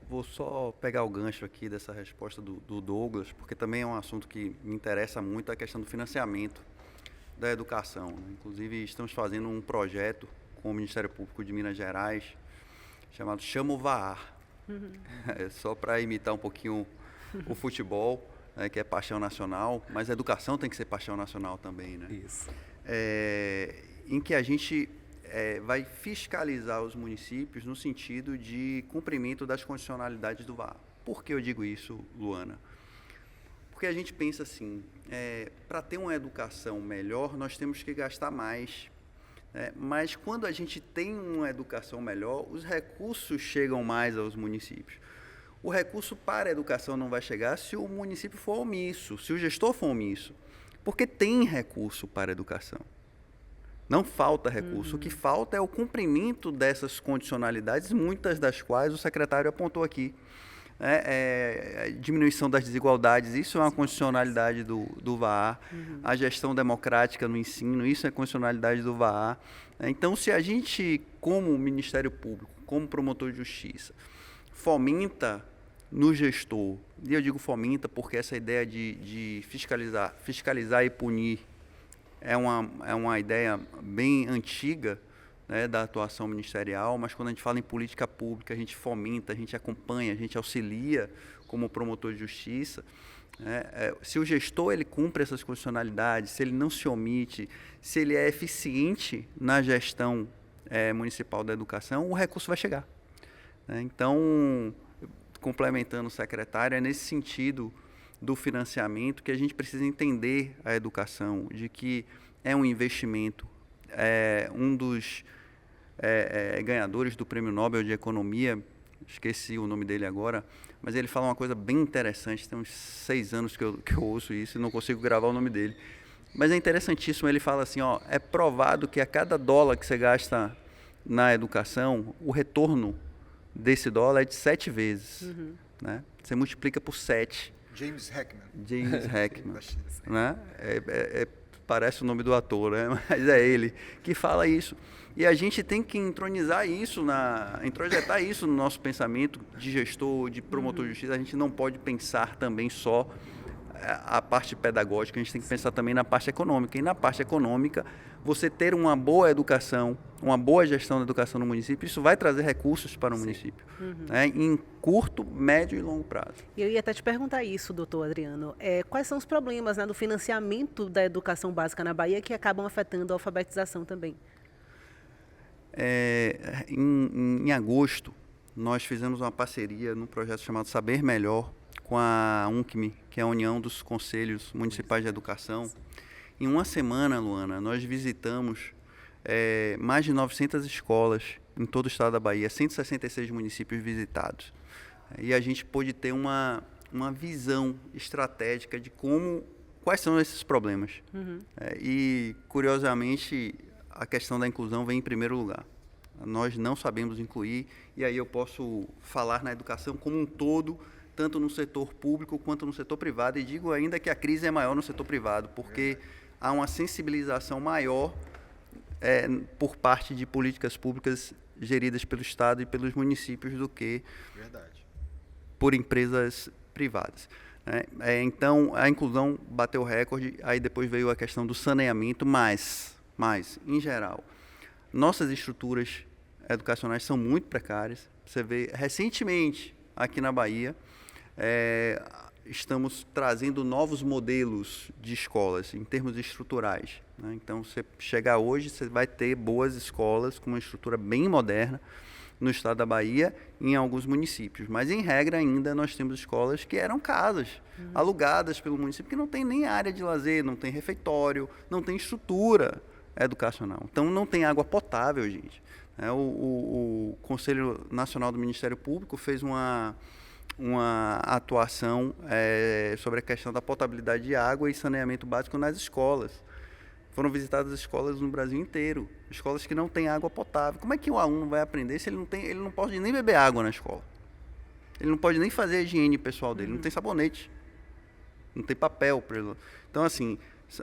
Vou só pegar o gancho aqui dessa resposta do Douglas, porque também é um assunto que me interessa muito, a questão do financiamento da educação, né? Inclusive, estamos fazendo um projeto com o Ministério Público de Minas Gerais, chamado Chama o VAR. Só para imitar um pouquinho o futebol, que é paixão nacional, mas a educação tem que ser paixão nacional também, né? Isso. Em que a gente vai fiscalizar os municípios no sentido de cumprimento das condicionalidades do VAR. Por que eu digo isso, Luana? Porque a gente pensa assim, para ter uma educação melhor, nós temos que gastar mais. Mas quando a gente tem uma educação melhor, os recursos chegam mais aos municípios. O recurso para a educação não vai chegar se o município for omisso, se o gestor for omisso, porque tem recurso para a educação. Não falta recurso, o que falta é o cumprimento dessas condicionalidades, muitas das quais o secretário apontou aqui. Diminuição das desigualdades, isso é uma condicionalidade do VAR. A gestão democrática no ensino, isso é condicionalidade do VAR. Então, se a gente, como Ministério Público, como promotor de justiça, fomenta no gestor, e eu digo fomenta porque essa ideia de fiscalizar e punir é uma ideia bem antiga, né, da atuação ministerial, mas quando a gente fala em política pública, a gente fomenta, a gente acompanha, a gente auxilia como promotor de justiça. Se o gestor ele cumpre essas condicionalidades, se ele não se omite, se ele é eficiente na gestão municipal da educação, o recurso vai chegar. Então, complementando o secretário, é nesse sentido do financiamento que a gente precisa entender a educação, de que é um investimento. Um dos ganhadores do Prêmio Nobel de Economia, esqueci o nome dele agora, mas ele fala uma coisa bem interessante, tem uns 6 anos que eu ouço isso e não consigo gravar o nome dele. Mas é interessantíssimo, ele fala assim, é provado que a cada dólar que você gasta na educação, o retorno desse dólar é de 7 vezes. Né? Você multiplica por 7. James Heckman. Né? parece o nome do ator, né? Mas é ele que fala isso. E a gente tem que introjetar isso no nosso pensamento de gestor, de promotor de justiça. A gente não pode pensar também só a parte pedagógica, a gente tem que pensar também na parte econômica. E na parte econômica, você ter uma boa educação, uma boa gestão da educação no município, isso vai trazer recursos para o município, né, em curto, médio e longo prazo. E eu ia até te perguntar isso, doutor Adriano. Quais são os problemas, né, do financiamento da educação básica na Bahia que acabam afetando a alfabetização também? Em agosto, nós fizemos uma parceria num projeto chamado Saber Melhor com a UNCME, que é a União dos Conselhos Municipais de Educação. Em uma semana, Luana, nós visitamos mais de 900 escolas em todo o estado da Bahia, 166 municípios visitados. E a gente pôde ter uma visão estratégica de quais são esses problemas. E, curiosamente, a questão da inclusão vem em primeiro lugar. Nós não sabemos incluir, e aí eu posso falar na educação como um todo, tanto no setor público quanto no setor privado, e digo ainda que a crise é maior no setor privado, porque há uma sensibilização maior por parte de políticas públicas geridas pelo Estado e pelos municípios do que por empresas privadas. Então, a inclusão bateu recorde, aí depois veio a questão do saneamento, mas em geral, nossas estruturas educacionais são muito precárias. Você vê, recentemente, aqui na Bahia, estamos trazendo novos modelos de escolas, em termos estruturais, né? Então, você chegar hoje, você vai ter boas escolas com uma estrutura bem moderna no estado da Bahia e em alguns municípios. Mas, em regra, ainda nós temos escolas que eram casas, alugadas pelo município, que não tem nem área de lazer, não tem refeitório, não tem estrutura educacional. Então, não tem água potável, gente. O Conselho Nacional do Ministério Público fez uma atuação sobre a questão da potabilidade de água e saneamento básico nas escolas. Foram visitadas escolas no Brasil inteiro, escolas que não têm água potável. Como é que o aluno vai aprender se ele não pode nem beber água na escola? Ele não pode nem fazer a higiene pessoal dele, não tem sabonete, não tem papel. Então, assim,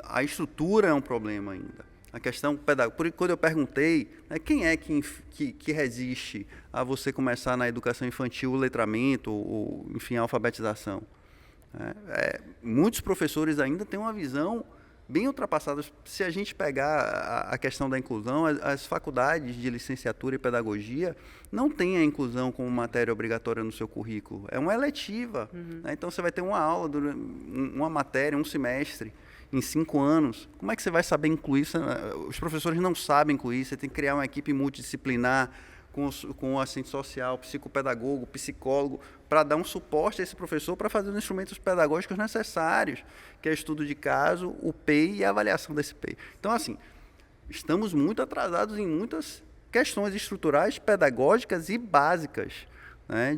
a estrutura é um problema ainda. A questão pedagógica, quando eu perguntei, quem é que resiste a você começar na educação infantil o letramento, ou enfim, a alfabetização? Muitos professores ainda têm uma visão bem ultrapassada. Se a gente pegar a questão da inclusão, as faculdades de licenciatura e pedagogia não têm a inclusão como matéria obrigatória no seu currículo. É uma eletiva. Então, você vai ter uma aula, uma matéria, um semestre, em 5 anos. Como é que você vai saber incluir? Os professores não sabem incluir. Você tem que criar uma equipe multidisciplinar com assistente social, psicopedagogo, psicólogo, para dar um suporte a esse professor para fazer os instrumentos pedagógicos necessários, que é estudo de caso, o PEI e a avaliação desse PEI. Então, assim, estamos muito atrasados em muitas questões estruturais, pedagógicas e básicas, né,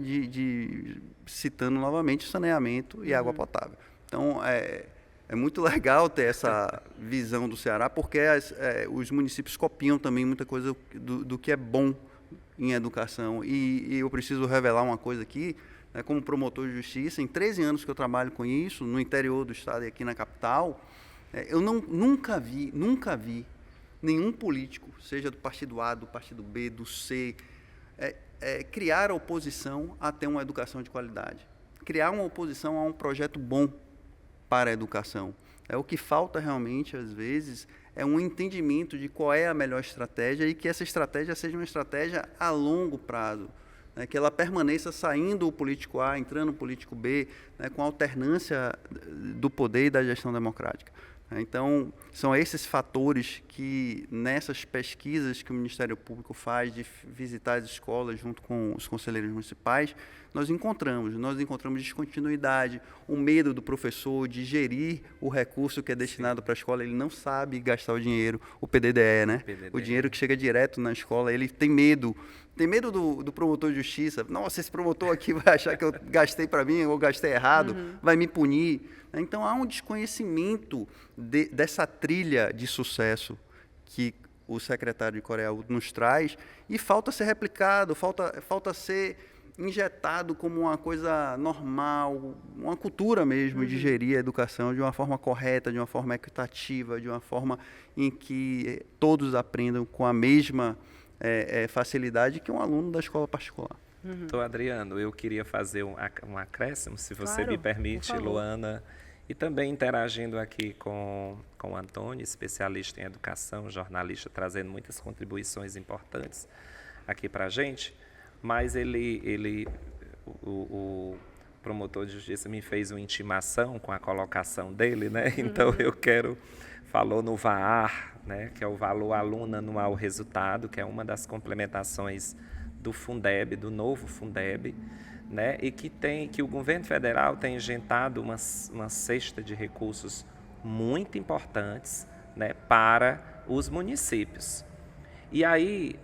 citando novamente saneamento e água potável. Então, é muito legal ter essa visão do Ceará, porque os municípios copiam também muita coisa do que é bom em educação. E eu preciso revelar uma coisa aqui, né, como promotor de justiça, em 13 anos que eu trabalho com isso, no interior do estado e aqui na capital, eu nunca vi nenhum político, seja do partido A, do partido B, do C, criar oposição a ter uma educação de qualidade. Criar uma oposição a um projeto bom para a educação. O que falta realmente, às vezes, é um entendimento de qual é a melhor estratégia e que essa estratégia seja uma estratégia a longo prazo, né, que ela permaneça saindo o político A, entrando o político B, né, com alternância do poder e da gestão democrática. Então, são esses fatores que, nessas pesquisas que o Ministério Público faz de visitar as escolas junto com os conselheiros municipais, nós encontramos descontinuidade, o medo do professor de gerir o recurso que é destinado para a escola, ele não sabe gastar o dinheiro, o PDDE, né? O dinheiro que chega direto na escola, ele tem medo do promotor de justiça. Nossa, esse promotor aqui vai achar que eu gastei para mim ou gastei errado, vai me punir. Então, há um desconhecimento dessa trilha de sucesso que o secretário de Coreia nos traz e falta ser replicado, falta ser injetado como uma coisa normal, uma cultura mesmo de gerir a educação de uma forma correta, de uma forma equitativa, de uma forma em que todos aprendam com a mesma facilidade que um aluno da escola particular. Doutor Adriano, eu queria fazer um acréscimo, se você Claro, me permite, por favor. Luana, e também interagindo aqui com o Antônio, especialista em educação, jornalista, trazendo muitas contribuições importantes aqui para a gente, mas o promotor de justiça me fez uma intimação com a colocação dele, né? Então falou no VAR, né? Que é o valor aluno anual resultado, que é uma das complementações do Fundeb, do novo Fundeb, né? E que o governo federal tem injetado uma cesta de recursos muito importantes, né, para os municípios. E aí,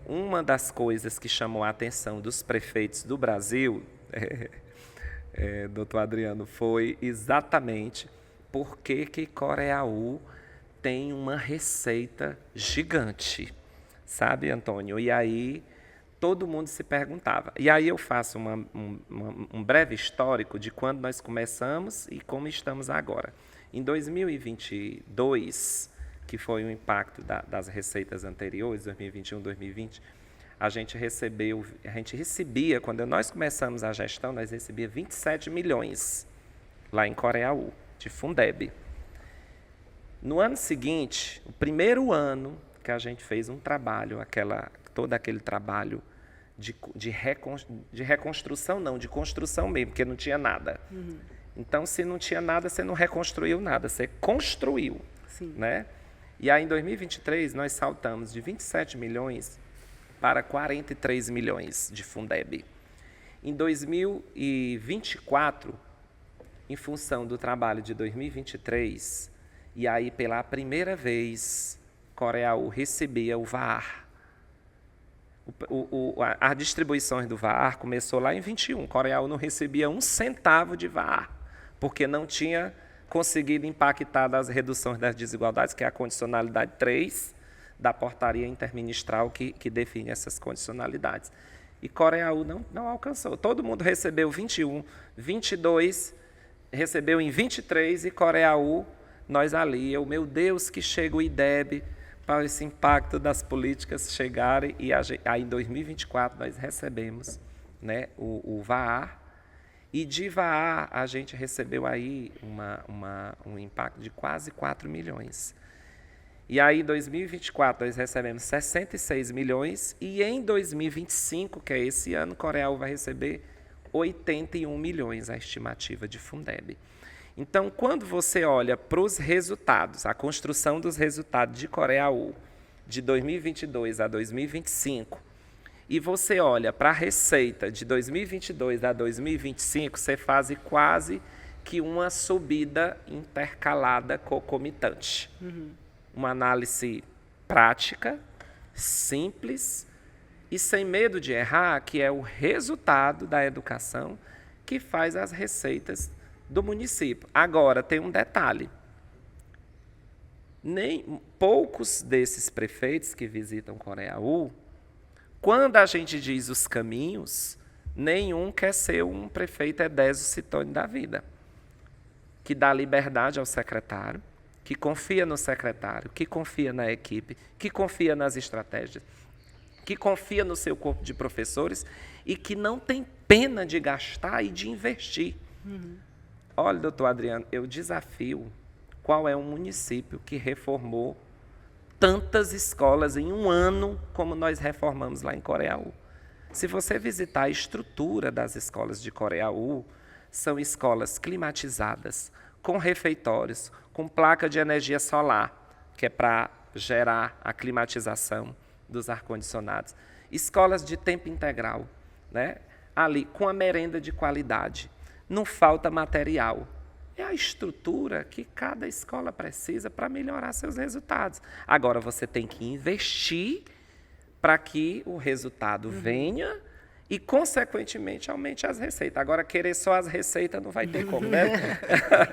uma das coisas que chamou a atenção dos prefeitos do Brasil, doutor Adriano, foi exatamente por que Coreaú tem uma receita gigante, sabe, Antônio? E aí todo mundo se perguntava. E aí eu faço um breve histórico de quando nós começamos e como estamos agora. Em 2022, que foi o impacto das receitas anteriores, 2021, 2020, a gente recebia, quando nós começamos a gestão, nós recebíamos 27 milhões lá em Coreaú, de Fundeb. No ano seguinte, o primeiro ano que a gente fez um trabalho, todo aquele trabalho de reconstrução, não, de construção mesmo, porque não tinha nada. Então, se não tinha nada, você não reconstruiu nada, você construiu. Sim. Né? E aí, em 2023, nós saltamos de 27 milhões para 43 milhões de Fundeb. Em 2024, em função do trabalho de 2023, e aí pela primeira vez, Coreaú recebia o VAR. As distribuições do VAR começou lá em 21. Coreaú não recebia um centavo de VAR, porque não tinha conseguido impactar das reduções das desigualdades, que é a condicionalidade 3 da portaria interministral que define essas condicionalidades. E Coreaú não alcançou. Todo mundo recebeu 21, 22, recebeu em 23 e Coreaú, nós ali, meu Deus, que chega o IDEB para esse impacto das políticas chegarem. E aí em 2024 nós recebemos, né, o VAR. E de VAR a gente recebeu aí um impacto de quase 4 milhões. E aí em 2024 nós recebemos 66 milhões e em 2025, que é esse ano, Coreaú vai receber 81 milhões, a estimativa de Fundeb. Então, quando você olha para os resultados, a construção dos resultados de Coreaú de 2022 a 2025, e você olha para a receita de 2022 a 2025, você faz quase que uma subida intercalada concomitante. Uma análise prática, simples e sem medo de errar, que é o resultado da educação que faz as receitas do município. Agora, tem um detalhe. Poucos desses prefeitos que visitam Coreaú, quando a gente diz os caminhos, nenhum quer ser um prefeito Edésio Citone da vida, que dá liberdade ao secretário, que confia no secretário, que confia na equipe, que confia nas estratégias, que confia no seu corpo de professores e que não tem pena de gastar e de investir. Olha, doutor Adriano, eu desafio qual é um município que reformou tantas escolas em um ano como nós reformamos lá em Coreaú. Se você visitar a estrutura das escolas de Coreaú, são escolas climatizadas, com refeitórios, com placa de energia solar, que é para gerar a climatização dos ar-condicionados. Escolas de tempo integral, né? Ali, com a merenda de qualidade. Não falta material. É a estrutura que cada escola precisa para melhorar seus resultados. Agora, você tem que investir para que o resultado venha e, consequentemente, aumente as receitas. Agora, querer só as receitas não vai ter como, né?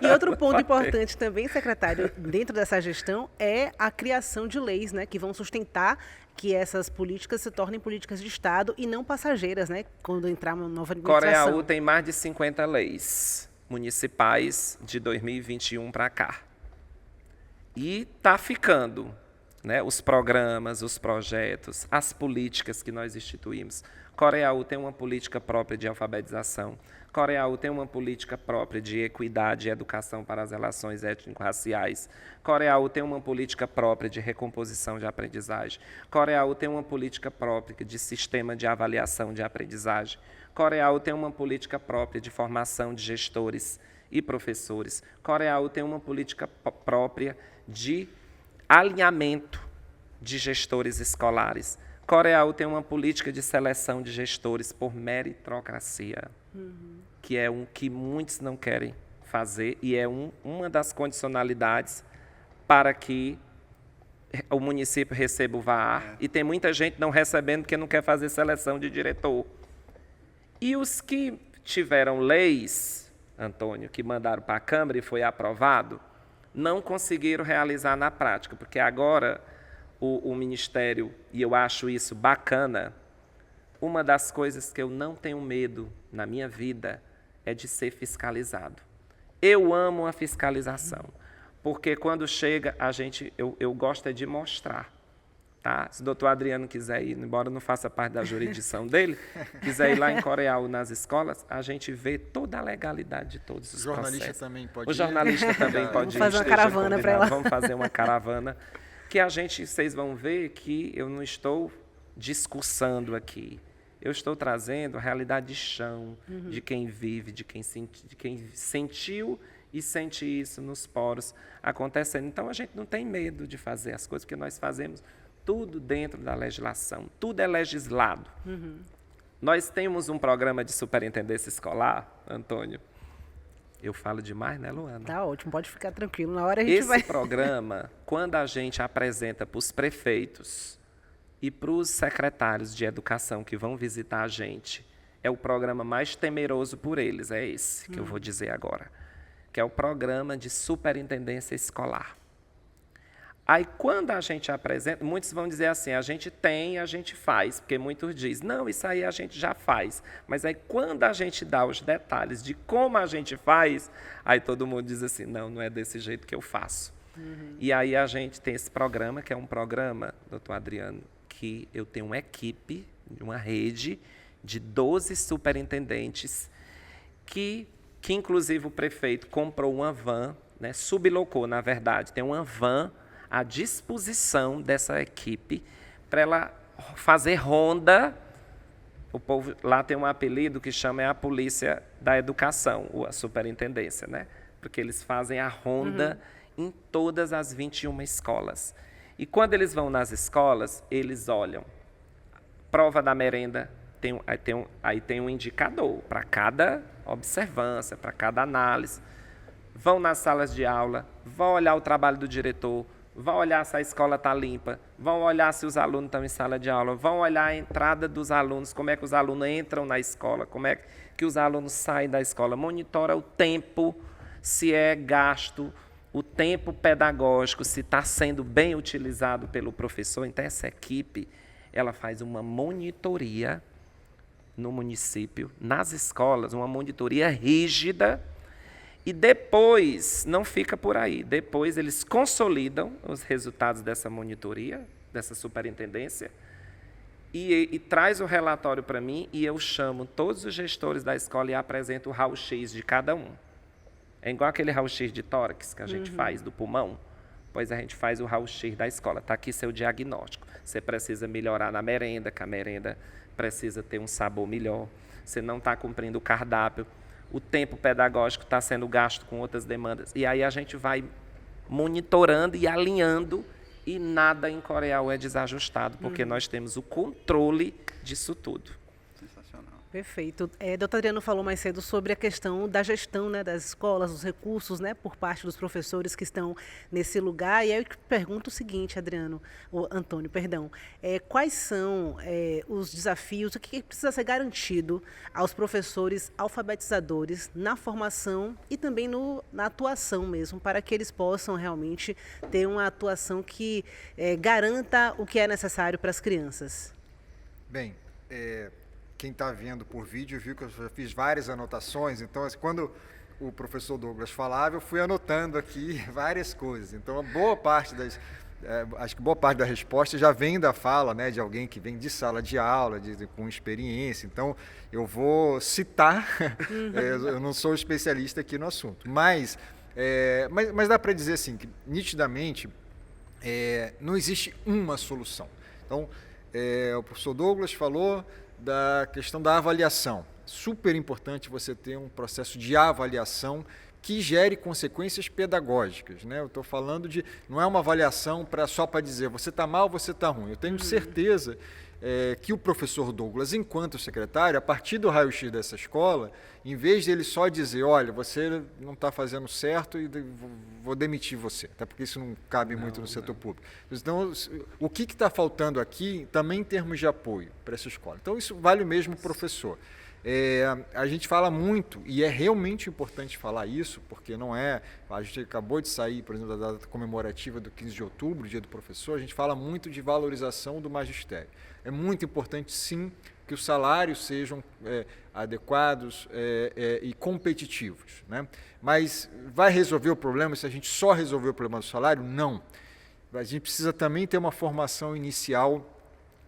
E outro ponto importante também, secretário, dentro dessa gestão, é a criação de leis, né, que vão sustentar que essas políticas se tornem políticas de Estado e não passageiras, né, quando entrar uma nova administração. Coreaú tem mais de 50 leis municipais de 2021 para cá. E está ficando, né, os programas, os projetos, as políticas que nós instituímos. Coreaú tem uma política própria de alfabetização. Coreaú tem uma política própria de equidade e educação para as relações étnico-raciais. Coreaú tem uma política própria de recomposição de aprendizagem. Coreaú tem uma política própria de sistema de avaliação de aprendizagem. Coreaú tem uma política própria de formação de gestores e professores. Coreaú tem uma política própria de alinhamento de gestores escolares. Coreaú tem uma política de seleção de gestores por meritocracia, que é um que muitos não querem fazer e é uma das condicionalidades para que o município receba o VAR. E tem muita gente não recebendo porque não quer fazer seleção de diretor. E os que tiveram leis, Antônio, que mandaram para a Câmara e foi aprovado, não conseguiram realizar na prática, porque agora o Ministério, e eu acho isso bacana, uma das coisas que eu não tenho medo na minha vida é de ser fiscalizado. Eu amo a fiscalização, porque quando chega, eu gosto é de mostrar. Tá? Se o doutor Adriano quiser ir, embora não faça parte da jurisdição dele, quiser ir lá em Coreaú nas escolas, a gente vê toda a legalidade de todos os processos. O jornalista também pode ir. O jornalista também pode ir. Vamos fazer uma caravana para lá. Vamos fazer uma caravana, que vocês vão ver que eu não estou discursando aqui. Eu estou trazendo a realidade de chão, de quem vive, de quem sentiu e sente isso nos poros acontecendo. Então, a gente não tem medo de fazer as coisas, porque nós fazemos tudo dentro da legislação, tudo é legislado. Nós temos um programa de superintendência escolar, Antônio. Eu falo demais, né, Luana? Tá ótimo, pode ficar tranquilo. Na hora a gente Esse programa, quando a gente apresenta para os prefeitos e para os secretários de educação que vão visitar a gente, é o programa mais temeroso por eles, é esse que eu vou dizer agora, que é o programa de superintendência escolar. Aí, quando a gente apresenta, muitos vão dizer assim, a gente faz, porque muitos dizem, não, isso aí a gente já faz. Mas aí, quando a gente dá os detalhes de como a gente faz, aí todo mundo diz assim, não é desse jeito que eu faço. E aí a gente tem esse programa, que é um programa, doutor Adriano, que eu tenho uma equipe, uma rede de 12 superintendentes, que inclusive o prefeito comprou uma van, né, sublocou, na verdade, tem uma van à disposição dessa equipe para ela fazer ronda. O povo lá tem um apelido que chama a Polícia da Educação, a superintendência, né? Porque eles fazem a ronda em todas as 21 escolas. E quando eles vão nas escolas, eles olham. Prova da merenda, aí tem um indicador para cada observância, para cada análise. Vão nas salas de aula, vão olhar o trabalho do diretor, vão olhar se a escola está limpa, vão olhar se os alunos estão em sala de aula, vão olhar a entrada dos alunos, como é que os alunos entram na escola, como é que os alunos saem da escola, monitora o tempo, se é gasto, o tempo pedagógico, se está sendo bem utilizado pelo professor. Então, essa equipe, ela faz uma monitoria no município, nas escolas, uma monitoria rígida. E depois, não fica por aí, depois eles consolidam os resultados dessa monitoria, dessa superintendência, e traz o relatório para mim, e eu chamo todos os gestores da escola e apresento o raio-x de cada um. É igual aquele raio-x de tórax que a gente faz do pulmão, pois a gente faz o raio-x da escola. Está aqui seu diagnóstico. Você precisa melhorar na merenda, que a merenda precisa ter um sabor melhor. Você não está cumprindo o cardápio. O tempo pedagógico está sendo gasto com outras demandas. E aí a gente vai monitorando e alinhando, e nada em Coreaú é desajustado, porque nós temos o controle disso tudo. Sensacional. Perfeito. Doutor Adriano falou mais cedo sobre a questão da gestão, né, das escolas, dos recursos, né, por parte dos professores que estão nesse lugar. E aí eu te pergunto o seguinte, Antônio, perdão, quais são os desafios, o que precisa ser garantido aos professores alfabetizadores na formação e também na atuação mesmo, para que eles possam realmente ter uma atuação que garanta o que é necessário para as crianças? Bem, quem está vendo por vídeo viu que eu já fiz várias anotações, então quando o professor Douglas falava, eu fui anotando aqui várias coisas. Então, acho que boa parte da resposta já vem da fala, né, de alguém que vem de sala de aula, com experiência. Então, eu vou citar, eu não sou especialista aqui no assunto, mas dá para dizer assim, que nitidamente não existe uma solução. Então, o professor Douglas falou da questão da avaliação. Super importante você ter um processo de avaliação que gere consequências pedagógicas, né? Eu estou falando não é uma avaliação só para dizer você está mal, você está ruim. Eu tenho certeza que o professor Douglas, enquanto secretário, a partir do raio-x dessa escola, em vez de ele só dizer, olha, você não está fazendo certo e vou demitir você, até porque isso não cabe muito no setor público. Então, o que está faltando aqui, também em termos de apoio para essa escola? Então, isso vale mesmo professor. A gente fala muito, e é realmente importante falar isso, porque a gente acabou de sair, por exemplo, da data comemorativa do 15 de outubro, Dia do Professor, a gente fala muito de valorização do magistério. É muito importante, sim, que os salários sejam adequados e competitivos, né? Mas vai resolver o problema se a gente só resolver o problema do salário? Não. A gente precisa também ter uma formação inicial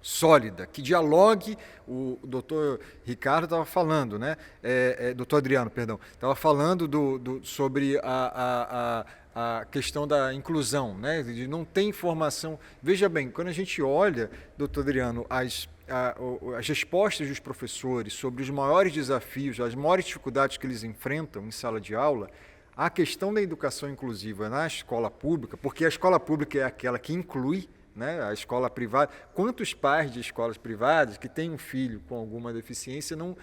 sólida, que dialogue. O doutor Ricardo estava falando, né? Doutor Adriano, perdão, estava falando sobre a questão da inclusão, né? De não ter informação. Veja bem, quando a gente olha, doutor Adriano, as respostas dos professores sobre os maiores desafios, as maiores dificuldades que eles enfrentam em sala de aula, a questão da educação inclusiva na escola pública, porque a escola pública é aquela que inclui, né, a escola privada. Quantos pais de escolas privadas que têm um filho com alguma deficiência não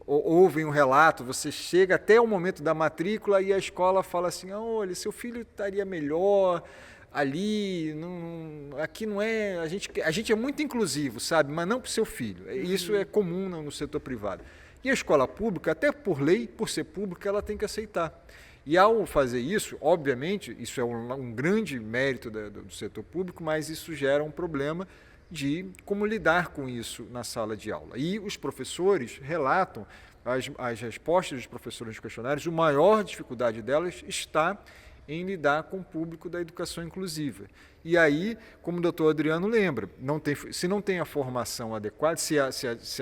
ouvem um relato, você chega até o momento da matrícula e a escola fala assim, olha, seu filho estaria melhor ali, aqui não é, a gente é muito inclusivo, sabe, mas não para o seu filho. Isso é comum no setor privado. E a escola pública, até por lei, por ser pública, ela tem que aceitar. E ao fazer isso, obviamente, isso é um grande mérito do setor público, mas isso gera um problema de como lidar com isso na sala de aula. E os professores relatam, as respostas dos professores nos questionários, a maior dificuldade delas está em lidar com o público da educação inclusiva. E aí, como o doutor Adriano lembra, se não tem a formação adequada, se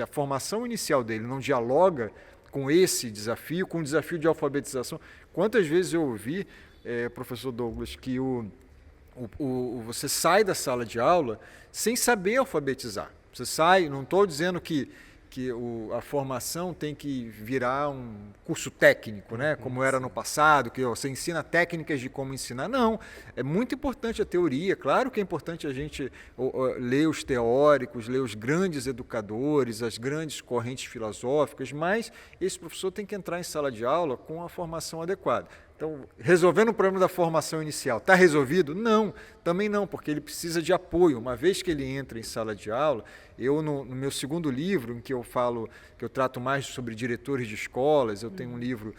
a formação inicial dele não dialoga com esse desafio, com o desafio de alfabetização. Quantas vezes eu ouvi, professor Douglas, que você sai da sala de aula sem saber alfabetizar. Você sai, não estou dizendo que a formação tem que virar um curso técnico, né? Como era no passado, que você ensina técnicas de como ensinar. Não, é muito importante a teoria. Claro que é importante a gente ler os teóricos, ler os grandes educadores, as grandes correntes filosóficas, mas esse professor tem que entrar em sala de aula com a formação adequada. Então, resolvendo o problema da formação inicial, está resolvido? Não, também não, porque ele precisa de apoio. Uma vez que ele entra em sala de aula, no meu segundo livro, em que eu trato mais sobre diretores de escolas, eu tenho um livro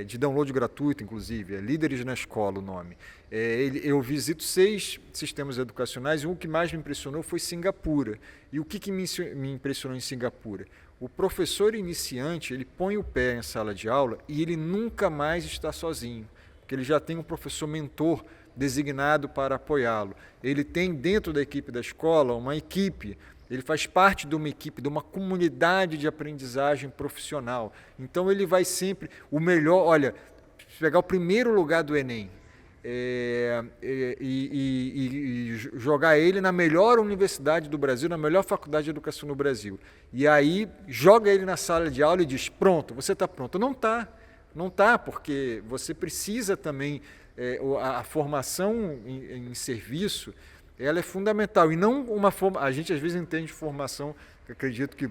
de download gratuito, inclusive, Líderes na Escola, o nome. Eu visito 6 sistemas educacionais e o que mais me impressionou foi Singapura. E o que me impressionou em Singapura? O professor iniciante, ele põe o pé em sala de aula e ele nunca mais está sozinho, porque ele já tem um professor mentor designado para apoiá-lo. Ele tem dentro da equipe da escola uma equipe, ele faz parte de uma equipe, de uma comunidade de aprendizagem profissional. Então ele vai sempre, o melhor, olha, se pegar o primeiro lugar do Enem, e jogar ele na melhor universidade do Brasil, na melhor faculdade de educação no Brasil. E aí joga ele na sala de aula e diz, pronto, você está pronto. Não está, porque você precisa também, a formação em serviço, ela é fundamental. E não a gente às vezes entende formação, que acredito que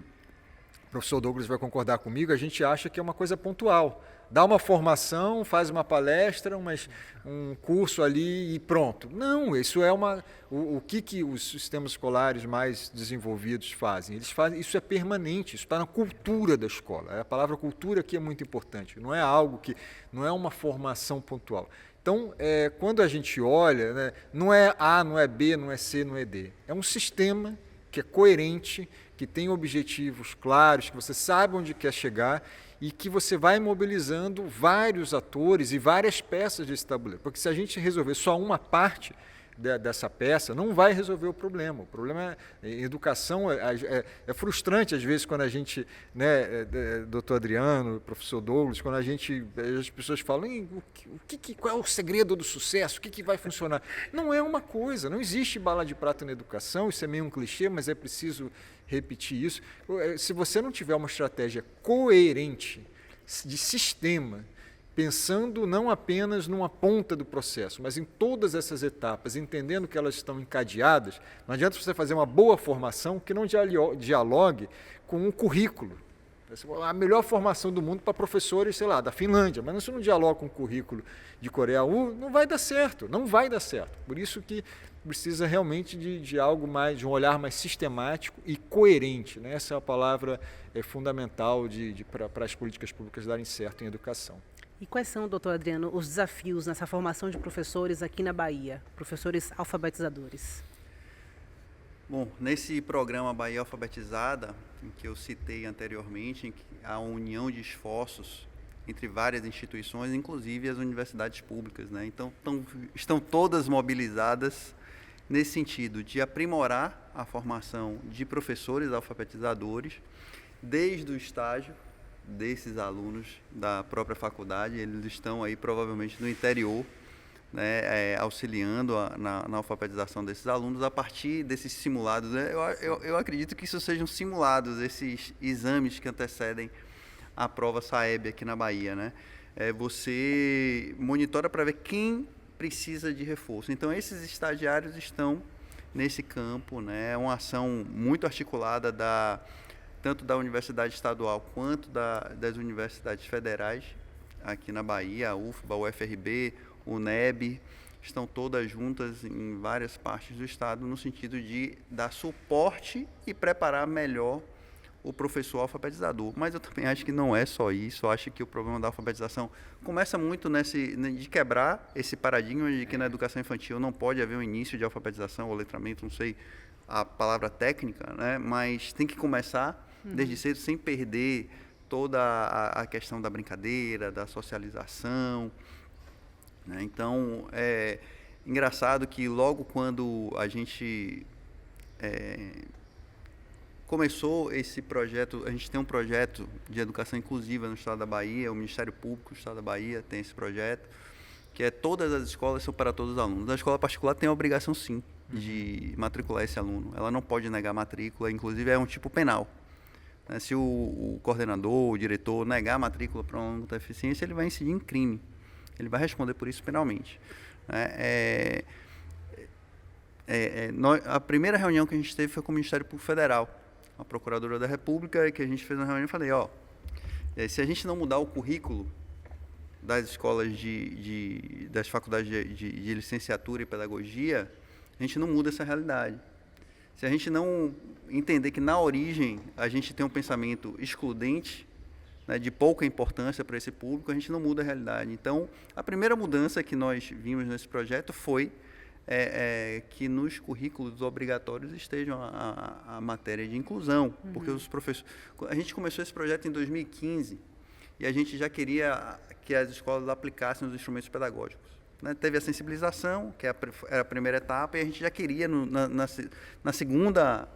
professor Douglas vai concordar comigo, a gente acha que é uma coisa pontual. Dá uma formação, faz uma palestra, um curso ali e pronto. Não, isso é o que os sistemas escolares mais desenvolvidos fazem? Eles fazem, isso é permanente, isso está na cultura da escola. A palavra cultura aqui é muito importante, não é algo que, não é uma formação pontual. Então, quando a gente olha, né, não é A, não é B, não é C, não é D. É um sistema que é coerente, que tem objetivos claros, que você sabe onde quer chegar e que você vai mobilizando vários atores e várias peças desse tabuleiro. Porque se a gente resolver só uma parte dessa peça, não vai resolver o problema. O problema educação é frustrante às vezes quando a gente, né, doutor Adriano, professor Douglas, quando as pessoas falam qual é o segredo do sucesso, o que vai funcionar? Não é uma coisa, não existe bala de prata na educação, isso é meio um clichê, mas é preciso repetir isso. Se você não tiver uma estratégia coerente de sistema, pensando não apenas numa ponta do processo, mas em todas essas etapas, entendendo que elas estão encadeadas, não adianta você fazer uma boa formação que não dialogue com um currículo. A melhor formação do mundo para professores, sei lá, da Finlândia, mas se não dialoga com o currículo de Coreia U, não vai dar certo, não vai dar certo. Por isso que precisa realmente de algo mais, de um olhar mais sistemático e coerente, né? Essa é a palavra fundamental para as políticas públicas darem certo em educação. E quais são, doutor Adriano, os desafios nessa formação de professores aqui na Bahia, professores alfabetizadores? Bom, nesse programa Bahia Alfabetizada, em que eu citei anteriormente, em que há uma união de esforços entre várias instituições, inclusive as universidades públicas, né? Então, estão todas mobilizadas nesse sentido de aprimorar a formação de professores alfabetizadores, desde o estágio desses alunos da própria faculdade. Eles estão aí provavelmente no interior, né, auxiliando na alfabetização desses alunos a partir desses simulados, né? Eu acredito que isso sejam simulados, esses exames que antecedem a prova SAEB aqui na Bahia, né? Você monitora para ver quem precisa de reforço. Então, esses estagiários estão nesse campo, né? É uma ação muito articulada tanto da Universidade Estadual quanto das universidades federais aqui na Bahia, a UFBA, o UFRB, o UNEB, estão todas juntas em várias partes do estado no sentido de dar suporte e preparar melhor o professor alfabetizador. Mas eu também acho que não é só isso. Eu acho que o problema da alfabetização começa muito de quebrar esse paradigma de que na educação infantil não pode haver um início de alfabetização ou letramento, não sei a palavra técnica, né? Mas tem que começar desde cedo, sem perder toda a questão da brincadeira, da socialização, né? Então, é engraçado que logo quando a gente começou esse projeto, a gente tem um projeto de educação inclusiva no estado da Bahia, o Ministério Público do estado da Bahia tem esse projeto, que todas as escolas são para todos os alunos. A escola particular tem a obrigação, sim, de matricular esse aluno. Ela não pode negar matrícula, inclusive é um tipo penal. Se o coordenador, o diretor negar a matrícula para um aluno com deficiência, ele vai incidir em crime. Ele vai responder por isso penalmente. A primeira reunião que a gente teve foi com o Ministério Público Federal, a Procuradora da República, que a gente fez uma reunião e falei, se a gente não mudar o currículo das escolas das faculdades de licenciatura e pedagogia, a gente não muda essa realidade. Se a gente não entender que na origem a gente tem um pensamento excludente, né, de pouca importância para esse público, a gente não muda a realidade. Então, a primeira mudança que nós vimos nesse projeto foi que nos currículos obrigatórios estejam a matéria de inclusão, porque os professores... A gente começou esse projeto em 2015 e a gente já queria que as escolas aplicassem os instrumentos pedagógicos. Né? Teve a sensibilização, que era a primeira etapa, e a gente já queria, na segunda...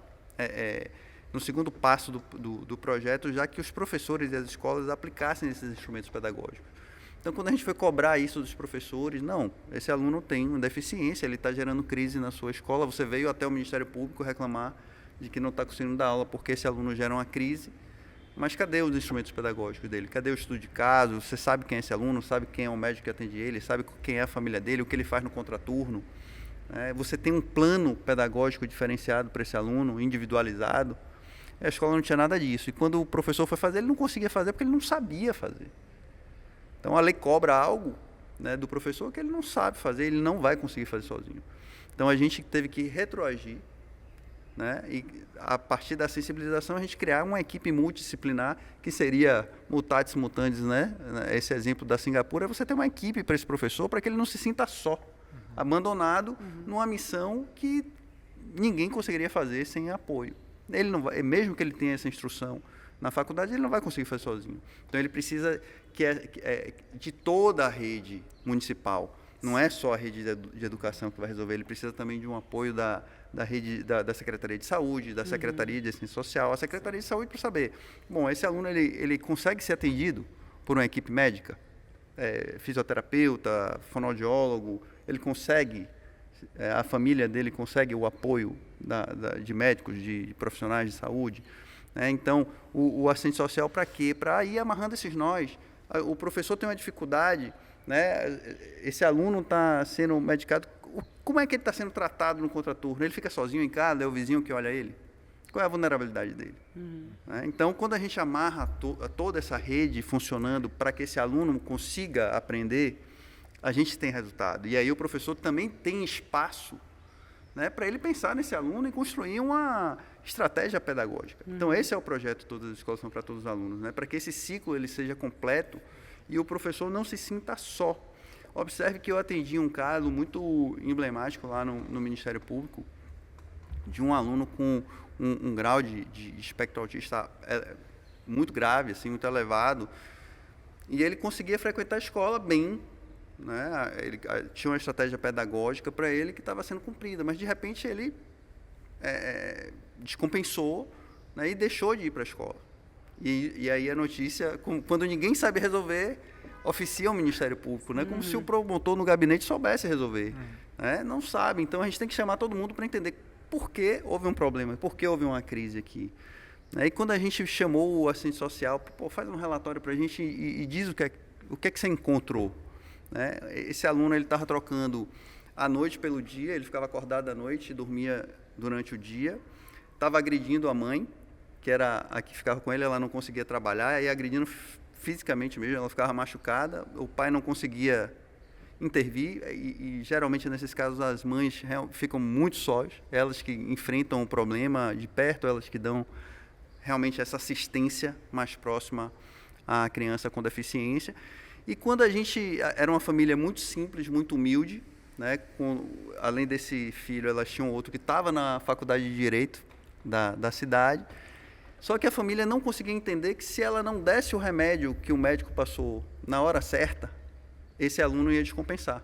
no segundo passo do projeto, já que os professores e as escolas aplicassem esses instrumentos pedagógicos. Então, quando a gente foi cobrar isso dos professores, não, esse aluno tem uma deficiência, ele está gerando crise na sua escola, você veio até o Ministério Público reclamar de que não está conseguindo dar aula porque esse aluno gera uma crise, mas cadê os instrumentos pedagógicos dele? Cadê o estudo de caso? Você sabe quem é esse aluno, sabe quem é o médico que atende ele, sabe quem é a família dele, o que ele faz no contraturno? Você tem um plano pedagógico diferenciado para esse aluno, individualizado. A escola não tinha nada disso. E quando o professor foi fazer, ele não conseguia fazer porque ele não sabia fazer. Então a lei cobra algo, né, do professor que ele não sabe fazer, ele não vai conseguir fazer sozinho. Então a gente teve que retroagir, né, e a partir da sensibilização a gente criar uma equipe multidisciplinar, que seria mutatis mutandis, né? Esse exemplo da Singapura é você ter uma equipe para esse professor, para que ele não se sinta só, abandonado numa missão que ninguém conseguiria fazer sem apoio. Ele não vai, mesmo que ele tenha essa instrução na faculdade, ele não vai conseguir fazer sozinho. Então ele precisa de toda a rede municipal. Não é só a rede de educação que vai resolver, ele precisa também de um apoio da rede da Secretaria de Saúde, da Secretaria de Assistência Social, a Secretaria de Saúde para saber, bom, esse aluno ele consegue ser atendido por uma equipe médica, fisioterapeuta, fonoaudiólogo, ele consegue, a família dele consegue o apoio de médicos, de profissionais de saúde, né? Então, o assistente social para quê? Para ir amarrando esses nós. O professor tem uma dificuldade, né? Esse aluno está sendo medicado, como é que ele está sendo tratado no contraturno? Ele fica sozinho em casa, é o vizinho que olha ele? Qual é a vulnerabilidade dele? Né? Então, quando a gente amarra toda essa rede funcionando para que esse aluno consiga aprender, a gente tem resultado. E aí o professor também tem espaço, né, para ele pensar nesse aluno e construir uma estratégia pedagógica. Então, esse é o projeto Todas as Escolas São para Todos os Alunos, né, para que esse ciclo ele seja completo e o professor não se sinta só. Observe que eu atendi um caso muito emblemático lá no Ministério Público, de um aluno com um grau de espectro autista muito grave, assim, muito elevado, e ele conseguia frequentar a escola bem, né? Ele tinha uma estratégia pedagógica para ele que estava sendo cumprida, mas de repente ele descompensou, né, e deixou de ir para a escola. E aí a notícia, quando ninguém sabe resolver, oficia o Ministério Público, né? Como se o promotor no gabinete soubesse resolver. Né? Não sabe. Então a gente tem que chamar todo mundo para entender por que houve um problema, por que houve uma crise aqui. E quando a gente chamou o assistente social, faz um relatório para a gente e diz o que é que você encontrou. Né? Esse aluno estava trocando a noite pelo dia, ele ficava acordado à noite, dormia durante o dia, estava agredindo a mãe, que era a que ficava com ele, ela não conseguia trabalhar, e agredindo fisicamente mesmo, ela ficava machucada, o pai não conseguia intervir, e geralmente nesses casos as mães ficam muito sós, elas que enfrentam o problema de perto, elas que dão realmente essa assistência mais próxima à criança com deficiência. E quando a gente era uma família muito simples, muito humilde, né, além desse filho, elas tinham outro que estava na faculdade de Direito da cidade, só que a família não conseguia entender que se ela não desse o remédio que o médico passou na hora certa, esse aluno ia descompensar.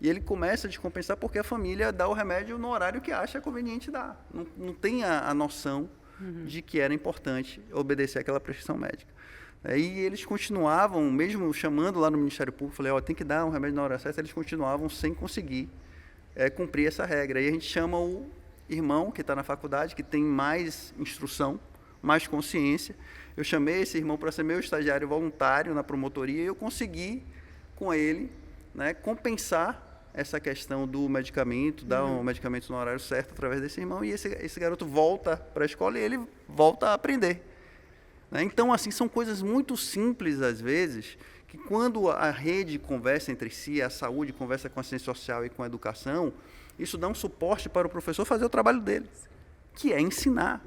E ele começa a descompensar porque a família dá o remédio no horário que acha conveniente dar. Não tem a noção de que era importante obedecer aquela prescrição médica. E eles continuavam, mesmo chamando lá no Ministério Público, falei, tem que dar um remédio na hora certa, eles continuavam sem conseguir cumprir essa regra. E a gente chama o irmão que está na faculdade, que tem mais instrução, mais consciência. Eu chamei esse irmão para ser meu estagiário voluntário na promotoria e eu consegui, com ele, né, compensar essa questão do medicamento, dar um medicamento no horário certo através desse irmão, e esse garoto volta para a escola e ele volta a aprender. Então, assim, são coisas muito simples, às vezes, que quando a rede conversa entre si, a saúde conversa com a ciência social e com a educação, isso dá um suporte para o professor fazer o trabalho dele, que é ensinar.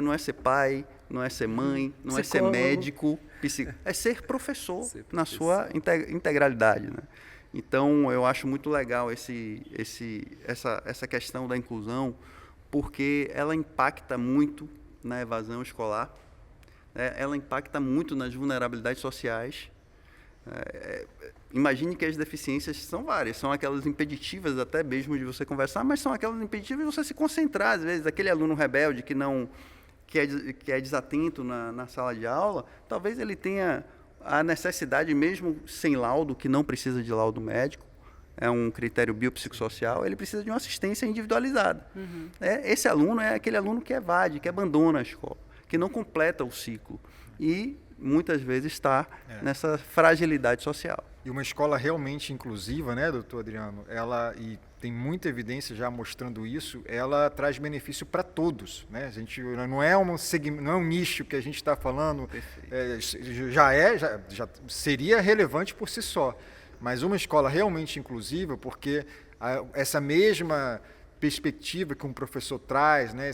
Não é ser pai, não é ser mãe, não é ser médico, é ser professor na sua integralidade. Né? Então, eu acho muito legal essa questão da inclusão, porque ela impacta muito na evasão escolar, ela impacta muito nas vulnerabilidades sociais. Imagine que as deficiências são várias, são aquelas impeditivas até mesmo de você conversar, mas são aquelas impeditivas de você se concentrar. Às vezes, aquele aluno rebelde que é desatento na sala de aula, talvez ele tenha a necessidade, mesmo sem laudo, que não precisa de laudo médico, é um critério biopsicossocial, ele precisa de uma assistência individualizada. Esse aluno é aquele aluno que evade, que abandona a escola, que não completa o ciclo e muitas vezes está nessa fragilidade social. E uma escola realmente inclusiva, né, doutor Adriano, e tem muita evidência já mostrando isso, ela traz benefício para todos, né? A gente não é não é um nicho que a gente está falando, já seria relevante por si só, mas uma escola realmente inclusiva, porque essa mesma perspectiva que um professor traz, né,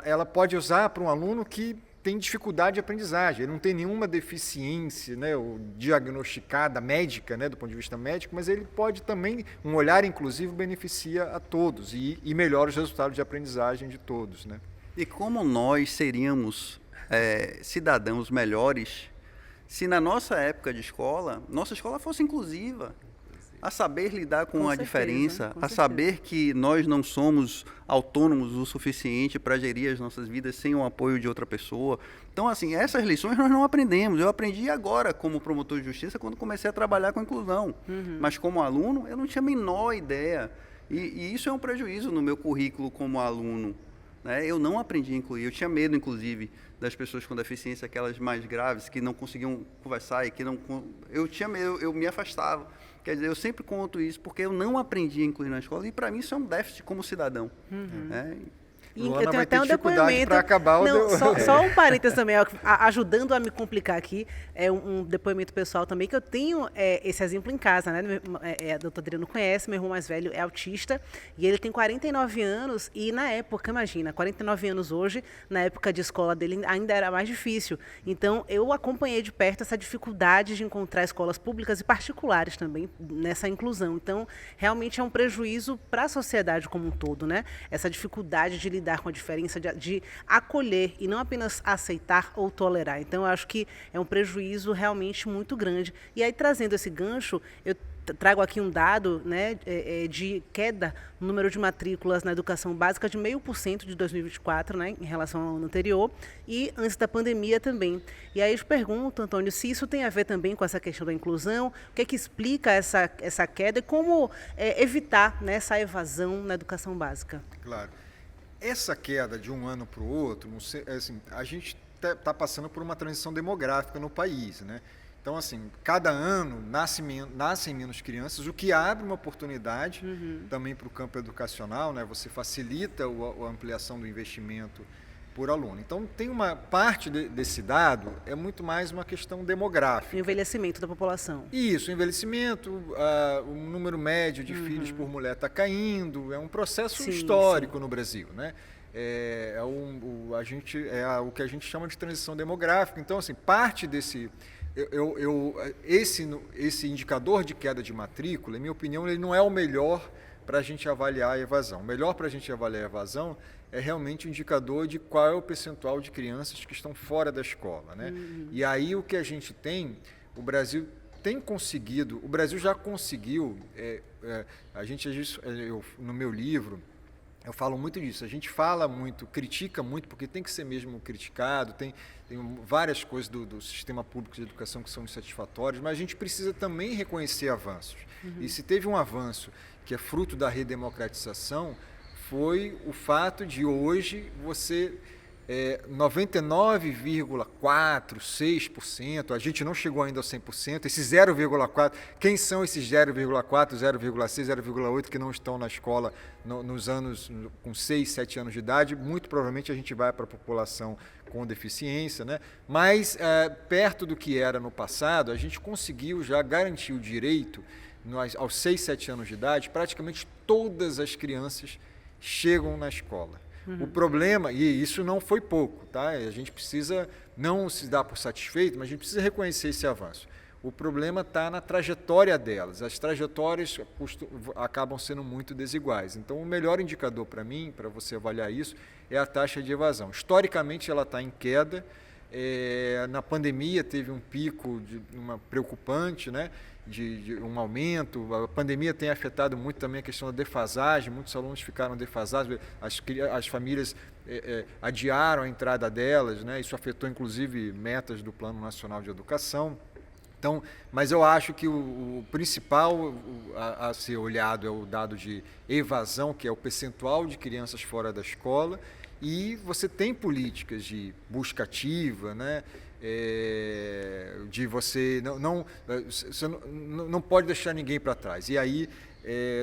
ela pode usar para um aluno que tem dificuldade de aprendizagem, ele não tem nenhuma deficiência, né, diagnosticada, médica, né, do ponto de vista médico, mas ele pode também, um olhar inclusivo beneficia a todos e melhora os resultados de aprendizagem de todos, né? E como nós seríamos cidadãos melhores se na nossa época de escola, nossa escola fosse inclusiva, a saber lidar com a diferença, a saber que nós não somos autônomos o suficiente para gerir as nossas vidas sem o apoio de outra pessoa. Então, assim, essas lições nós não aprendemos. Eu aprendi agora como promotor de justiça quando comecei a trabalhar com inclusão. Mas como aluno, eu não tinha a menor ideia. E isso é um prejuízo no meu currículo como aluno, né? Eu não aprendi a incluir. Eu tinha medo, inclusive, das pessoas com deficiência, aquelas mais graves, que não conseguiam conversar e que não... Eu tinha medo, eu me afastava. Quer dizer, eu sempre conto isso porque eu não aprendi a incluir na escola e para mim isso é um déficit como cidadão. E eu tenho até um depoimento. Só um parênteses também, ajudando a me complicar aqui, é um depoimento pessoal também, que eu tenho esse exemplo em casa, né? A doutora Adriano conhece, meu irmão mais velho é autista e ele tem 49 anos e na época, imagina, 49 anos hoje, na época de escola dele ainda era mais difícil. Então eu acompanhei de perto essa dificuldade de encontrar escolas públicas e particulares também nessa inclusão. Então realmente é um prejuízo para a sociedade como um todo, né? Essa dificuldade de lidar com a diferença, de acolher e não apenas aceitar ou tolerar. Então, eu acho que é um prejuízo realmente muito grande. E aí, trazendo esse gancho, eu trago aqui um dado, né, de queda no número de matrículas na educação básica de 0,5% de 2024, né, em relação ao ano anterior, e antes da pandemia também. E aí eu te pergunto, Antônio, se isso tem a ver também com essa questão da inclusão, o que é que explica essa queda e como evitar, né, essa evasão na educação básica? Claro. Essa queda de um ano para o outro, assim, a gente está passando por uma transição demográfica no país, né? Então, assim, cada ano nascem menos crianças, o que abre uma oportunidade também para o campo educacional, né? Você facilita a ampliação do investimento por aluno. Então, tem uma parte desse dado, é muito mais uma questão demográfica. O envelhecimento da população. Isso, o envelhecimento, o número médio de filhos por mulher está caindo, é um processo histórico no Brasil, né? O que a gente chama de transição demográfica. Então, assim, parte desse... Esse indicador de queda de matrícula, em minha opinião, ele não é o melhor para a gente avaliar a evasão. O melhor para a gente avaliar a evasão é realmente o indicador de qual é o percentual de crianças que estão fora da escola, né? E aí o que a gente tem, o Brasil tem conseguido, o Brasil já conseguiu, no meu livro, eu falo muito disso, a gente fala muito, critica muito, porque tem que ser mesmo criticado, tem várias coisas do sistema público de educação que são insatisfatórias, mas a gente precisa também reconhecer avanços. E se teve um avanço que é fruto da redemocratização, foi o fato de hoje você 99,4%, 6%, a gente não chegou ainda ao 100%, esse 0,4%, quem são esses 0,4%, 0,6%, 0,8% que não estão na escola nos anos com 6, 7 anos de idade? Muito provavelmente a gente vai para a população com deficiência, né? Mas perto do que era no passado, a gente conseguiu já garantir o direito, aos 6, 7 anos de idade, praticamente todas as crianças chegam na escola. O problema, e isso não foi pouco, tá? A gente precisa não se dar por satisfeito, mas a gente precisa reconhecer esse avanço. O problema está na trajetória delas. As trajetórias acabam sendo muito desiguais. Então, o melhor indicador para mim, para você avaliar isso, é a taxa de evasão. Historicamente, ela está em queda. Na pandemia, teve um pico preocupante, né? De um aumento. A pandemia tem afetado muito também a questão da defasagem, muitos alunos ficaram defasados, as famílias adiaram a entrada delas, né? Isso afetou inclusive metas do Plano Nacional de Educação. Então, mas eu acho que o principal a ser olhado é o dado de evasão, que é o percentual de crianças fora da escola, e você tem políticas de busca ativa, né? de você não pode deixar ninguém para trás. E aí,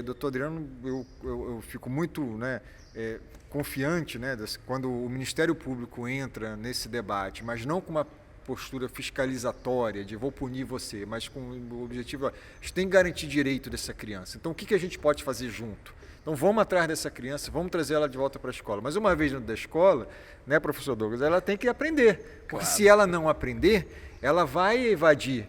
doutor Adriano, eu fico muito, né, confiante, né, quando o Ministério Público entra nesse debate, mas não com uma postura fiscalizatória, de vou punir você, mas com o objetivo, a gente tem que garantir direito dessa criança. Então, o que a gente pode fazer junto? Então, vamos atrás dessa criança, vamos trazer ela de volta para a escola. Mas uma vez dentro da escola, né, professor Douglas, ela tem que aprender. Porque se ela não aprender, ela vai evadir.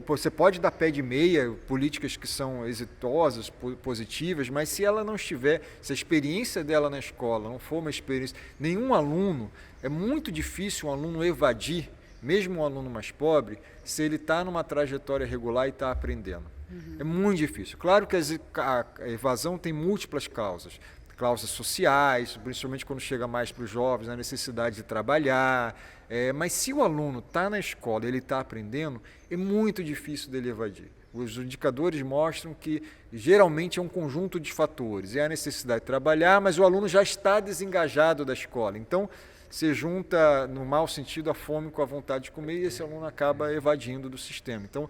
Você pode dar pé de meia, políticas que são exitosas, positivas, mas se ela não estiver, se a experiência dela na escola não for uma experiência, nenhum aluno, é muito difícil um aluno evadir, mesmo um aluno mais pobre, se ele está numa trajetória regular e está aprendendo. É muito difícil. Claro que a evasão tem múltiplas causas sociais, principalmente quando chega mais para os jovens, a necessidade de trabalhar, mas se o aluno está na escola e ele está aprendendo, é muito difícil dele evadir. Os indicadores mostram que geralmente é um conjunto de fatores, é a necessidade de trabalhar, mas o aluno já está desengajado da escola, então se junta, no mau sentido, a fome com a vontade de comer e esse aluno acaba evadindo do sistema. Então,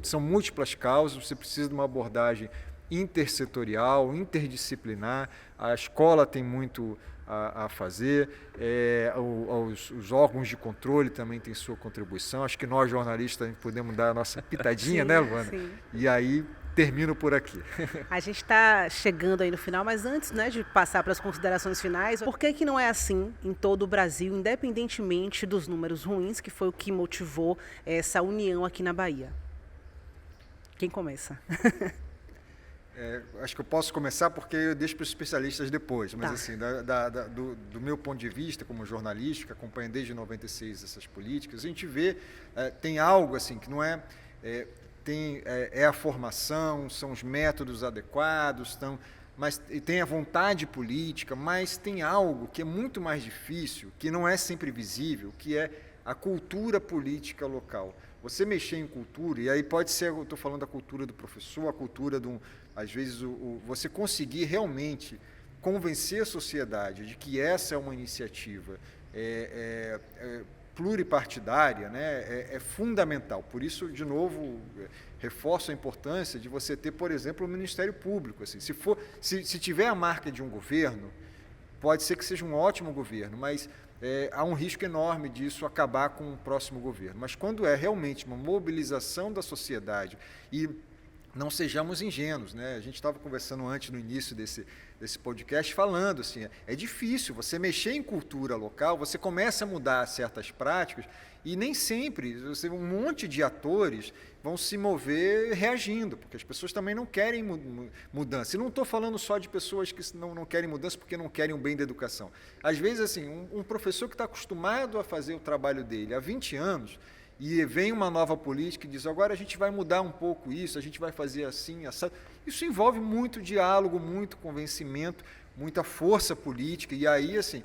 são múltiplas causas, você precisa de uma abordagem intersetorial, interdisciplinar, a escola tem muito a fazer, os órgãos de controle também têm sua contribuição, acho que nós jornalistas podemos dar a nossa pitadinha, sim, né, Luana? Sim. E aí termino por aqui. A gente está chegando aí no final, mas antes, né, de passar para as considerações finais, por que não é assim em todo o Brasil, independentemente dos números ruins, que foi o que motivou essa união aqui na Bahia? Quem começa? Acho que eu posso começar porque eu deixo para os especialistas depois, mas tá. assim, do meu ponto de vista como jornalista, que acompanha desde 96 essas políticas, a gente vê, tem algo assim que não é a formação, são os métodos adequados, e tem a vontade política, mas tem algo que é muito mais difícil, que não é sempre visível, que é a cultura política local. Você mexer em cultura, e aí pode ser, eu estou falando da cultura do professor, a cultura às vezes, você conseguir realmente convencer a sociedade de que essa é uma iniciativa pluripartidária, né, é fundamental. Por isso, de novo, reforço a importância de você ter, por exemplo, o Ministério Público. Assim, se tiver a marca de um governo, pode ser que seja um ótimo governo, mas há um risco enorme disso acabar com o próximo governo. Mas quando é realmente uma mobilização da sociedade, e não sejamos ingênuos, né? A gente estava conversando antes, no início desse podcast, falando assim, é difícil você mexer em cultura local, você começa a mudar certas práticas e nem sempre um monte de atores vão se mover reagindo, porque as pessoas também não querem mudança. E não estou falando só de pessoas que não querem mudança porque não querem o bem da educação. Às vezes, assim, um professor que está acostumado a fazer o trabalho dele há 20 anos, e vem uma nova política e diz, agora a gente vai mudar um pouco isso, a gente vai fazer assim, assado. Isso envolve muito diálogo, muito convencimento, muita força política, e aí, assim,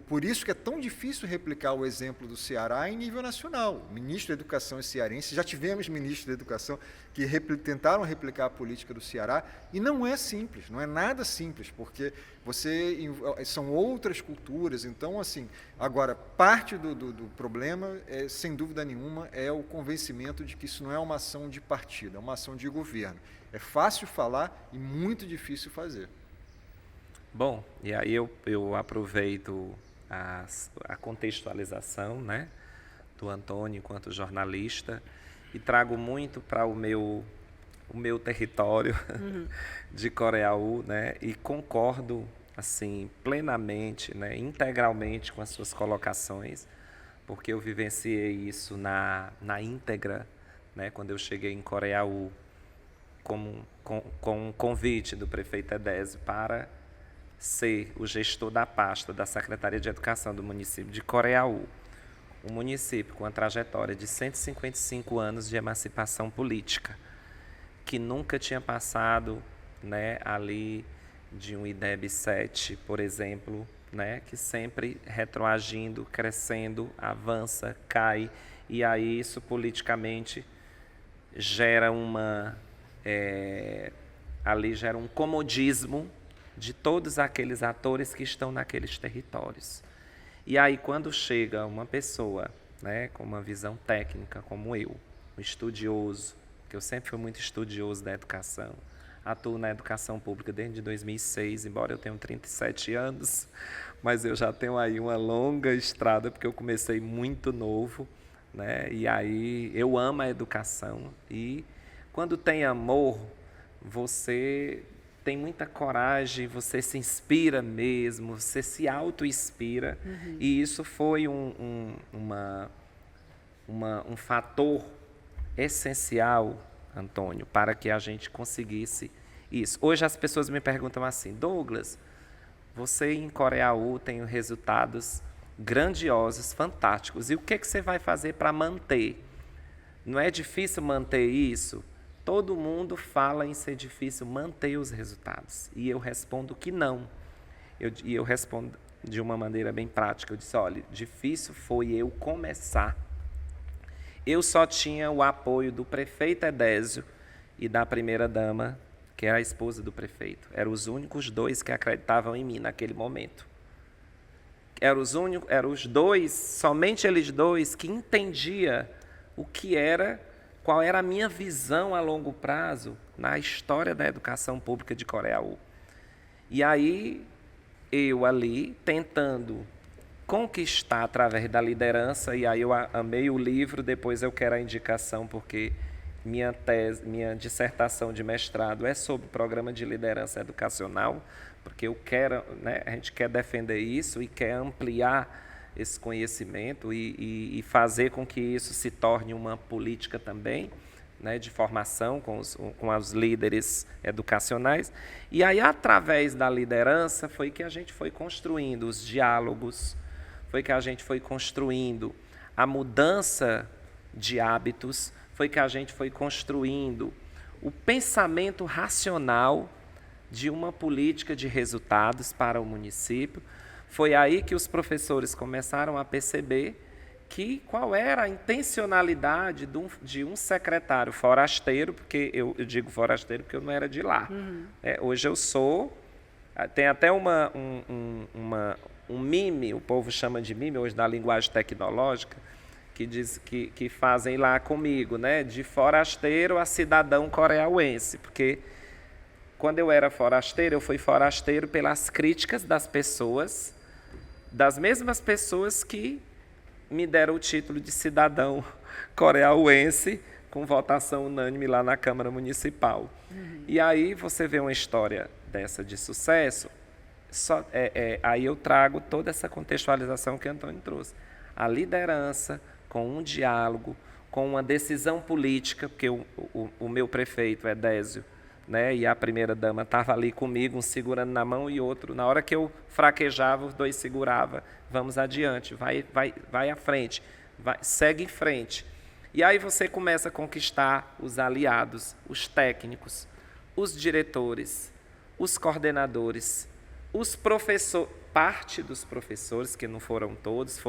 por isso que é tão difícil replicar o exemplo do Ceará em nível nacional. O ministro da Educação é cearense, já tivemos ministros da Educação que tentaram replicar a política do Ceará, e não é simples, não é nada simples, porque são outras culturas. Então, assim, agora, parte do problema, sem dúvida nenhuma, é o convencimento de que isso não é uma ação de partido, é uma ação de governo. É fácil falar e muito difícil fazer. Bom, e aí eu aproveito a contextualização, né, do Antônio enquanto jornalista e trago muito para o meu território de Coreaú, né, e concordo assim plenamente, né, integralmente com as suas colocações, porque eu vivenciei isso na íntegra, né, quando eu cheguei em Coreaú com um convite do prefeito Edésio para ser o gestor da pasta da Secretaria de Educação do município de Coreaú, um município com uma trajetória de 155 anos de emancipação política, que nunca tinha passado, né, ali de um IDEB 7, por exemplo, né, que sempre retroagindo, crescendo, avança, cai, e aí isso politicamente gera ali gera um comodismo de todos aqueles atores que estão naqueles territórios. E aí, quando chega uma pessoa, né, com uma visão técnica como eu, um estudioso, que eu sempre fui muito estudioso da educação. Atuo na educação pública desde 2006, embora eu tenha 37 anos, mas eu já tenho aí uma longa estrada, porque eu comecei muito novo, né? E aí eu amo a educação. E quando tem amor, você tem muita coragem, você se inspira mesmo, você se auto-inspira. E isso foi um fator essencial, Antônio, para que a gente conseguisse isso. Hoje as pessoas me perguntam assim: Douglas, você em Coreaú tem resultados grandiosos, fantásticos, e o que você vai fazer para manter? Não é difícil manter isso? Todo mundo fala em ser difícil manter os resultados, e eu respondo que não. Eu respondo de uma maneira bem prática. Eu disse: olha, difícil foi eu começar. Eu só tinha o apoio do prefeito Edésio e da primeira-dama, que era a esposa do prefeito. Eram os únicos dois que acreditavam em mim naquele momento. Eram os dois, somente eles dois, que entendiam qual era a minha visão a longo prazo na história da educação pública de Coreaú. E aí, eu ali, tentando conquistar através da liderança, e aí eu amei o livro, depois eu quero a indicação, porque minha dissertação de mestrado é sobre o programa de liderança educacional, porque eu quero, né, a gente quer defender isso e quer ampliar esse conhecimento e fazer com que isso se torne uma política também, né, de formação com os líderes educacionais. E aí, através da liderança, foi que a gente foi construindo os diálogos, foi que a gente foi construindo a mudança de hábitos, foi que a gente foi construindo o pensamento racional de uma política de resultados para o município. Foi aí que os professores começaram a perceber qual era a intencionalidade de um secretário forasteiro, porque eu digo forasteiro porque eu não era de lá. Hoje eu sou, tem até um meme, o povo chama de meme hoje da linguagem tecnológica, que diz que fazem lá comigo, né, de forasteiro a cidadão coreauense, porque quando eu era forasteiro, eu fui forasteiro pelas críticas das pessoas, das mesmas pessoas que me deram o título de cidadão coreauense, com votação unânime lá na Câmara Municipal. E aí você vê uma história dessa de sucesso, aí eu trago toda essa contextualização que Antônio trouxe. A liderança, com um diálogo, com uma decisão política, porque o meu prefeito, Edésio, né, e a primeira-dama estava ali comigo, um segurando na mão e outro. Na hora que eu fraquejava, os dois seguravam. Vamos adiante, vai à frente, segue em frente. E aí você começa a conquistar os aliados, os técnicos, os diretores, os coordenadores, os professores. Parte dos professores, que não foram todos,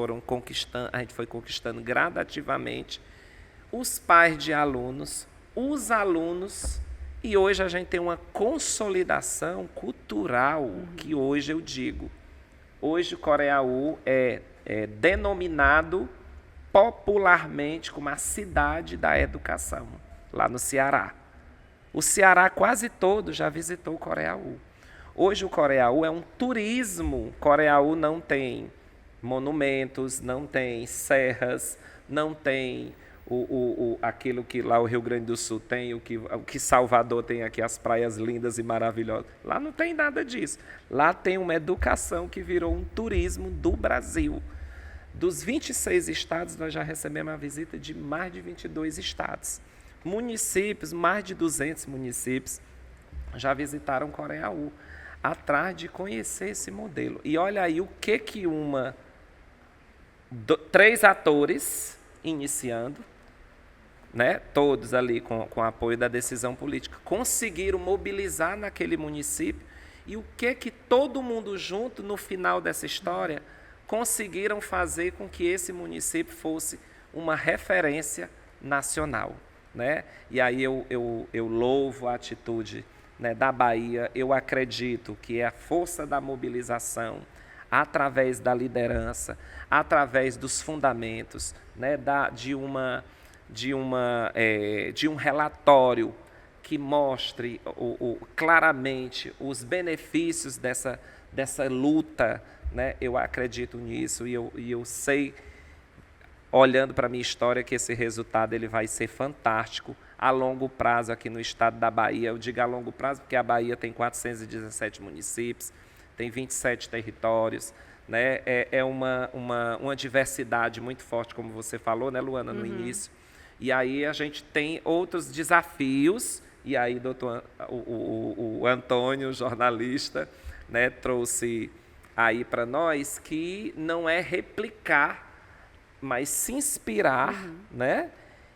a gente foi conquistando gradativamente, os pais de alunos, os alunos, e hoje a gente tem uma consolidação cultural, que hoje eu digo, hoje o Coreaú é denominado popularmente como a cidade da educação, lá no Ceará. O Ceará quase todo já visitou o Coreaú. Hoje o Coreaú é um turismo. Coreaú não tem monumentos, não tem serras, não tem aquilo que lá o Rio Grande do Sul tem, o que Salvador tem aqui, as praias lindas e maravilhosas. Lá não tem nada disso. Lá tem uma educação que virou um turismo do Brasil. Dos 26 estados, nós já recebemos a visita de mais de 22 estados. Municípios, mais de 200 municípios já visitaram Coreaú, atrás de conhecer esse modelo. E olha aí o que 3 atores iniciando, né, todos ali com apoio da decisão política, conseguiram mobilizar naquele município, e o que todo mundo junto, no final dessa história, conseguiram fazer com que esse município fosse uma referência nacional, né? E aí eu louvo a atitude, né, da Bahia. Eu acredito que é a força da mobilização, através da liderança, através dos fundamentos, né, de um relatório que mostre claramente os benefícios dessa luta, né? Eu acredito nisso e eu sei, olhando para a minha história, que esse resultado ele vai ser fantástico a longo prazo aqui no estado da Bahia. Eu digo a longo prazo porque a Bahia tem 417 municípios, tem 27 territórios, né? É uma diversidade muito forte, como você falou, né, Luana, no início. E aí a gente tem outros desafios, e aí o Antônio, jornalista, né, trouxe aí para nós que não é replicar, mas se inspirar, né,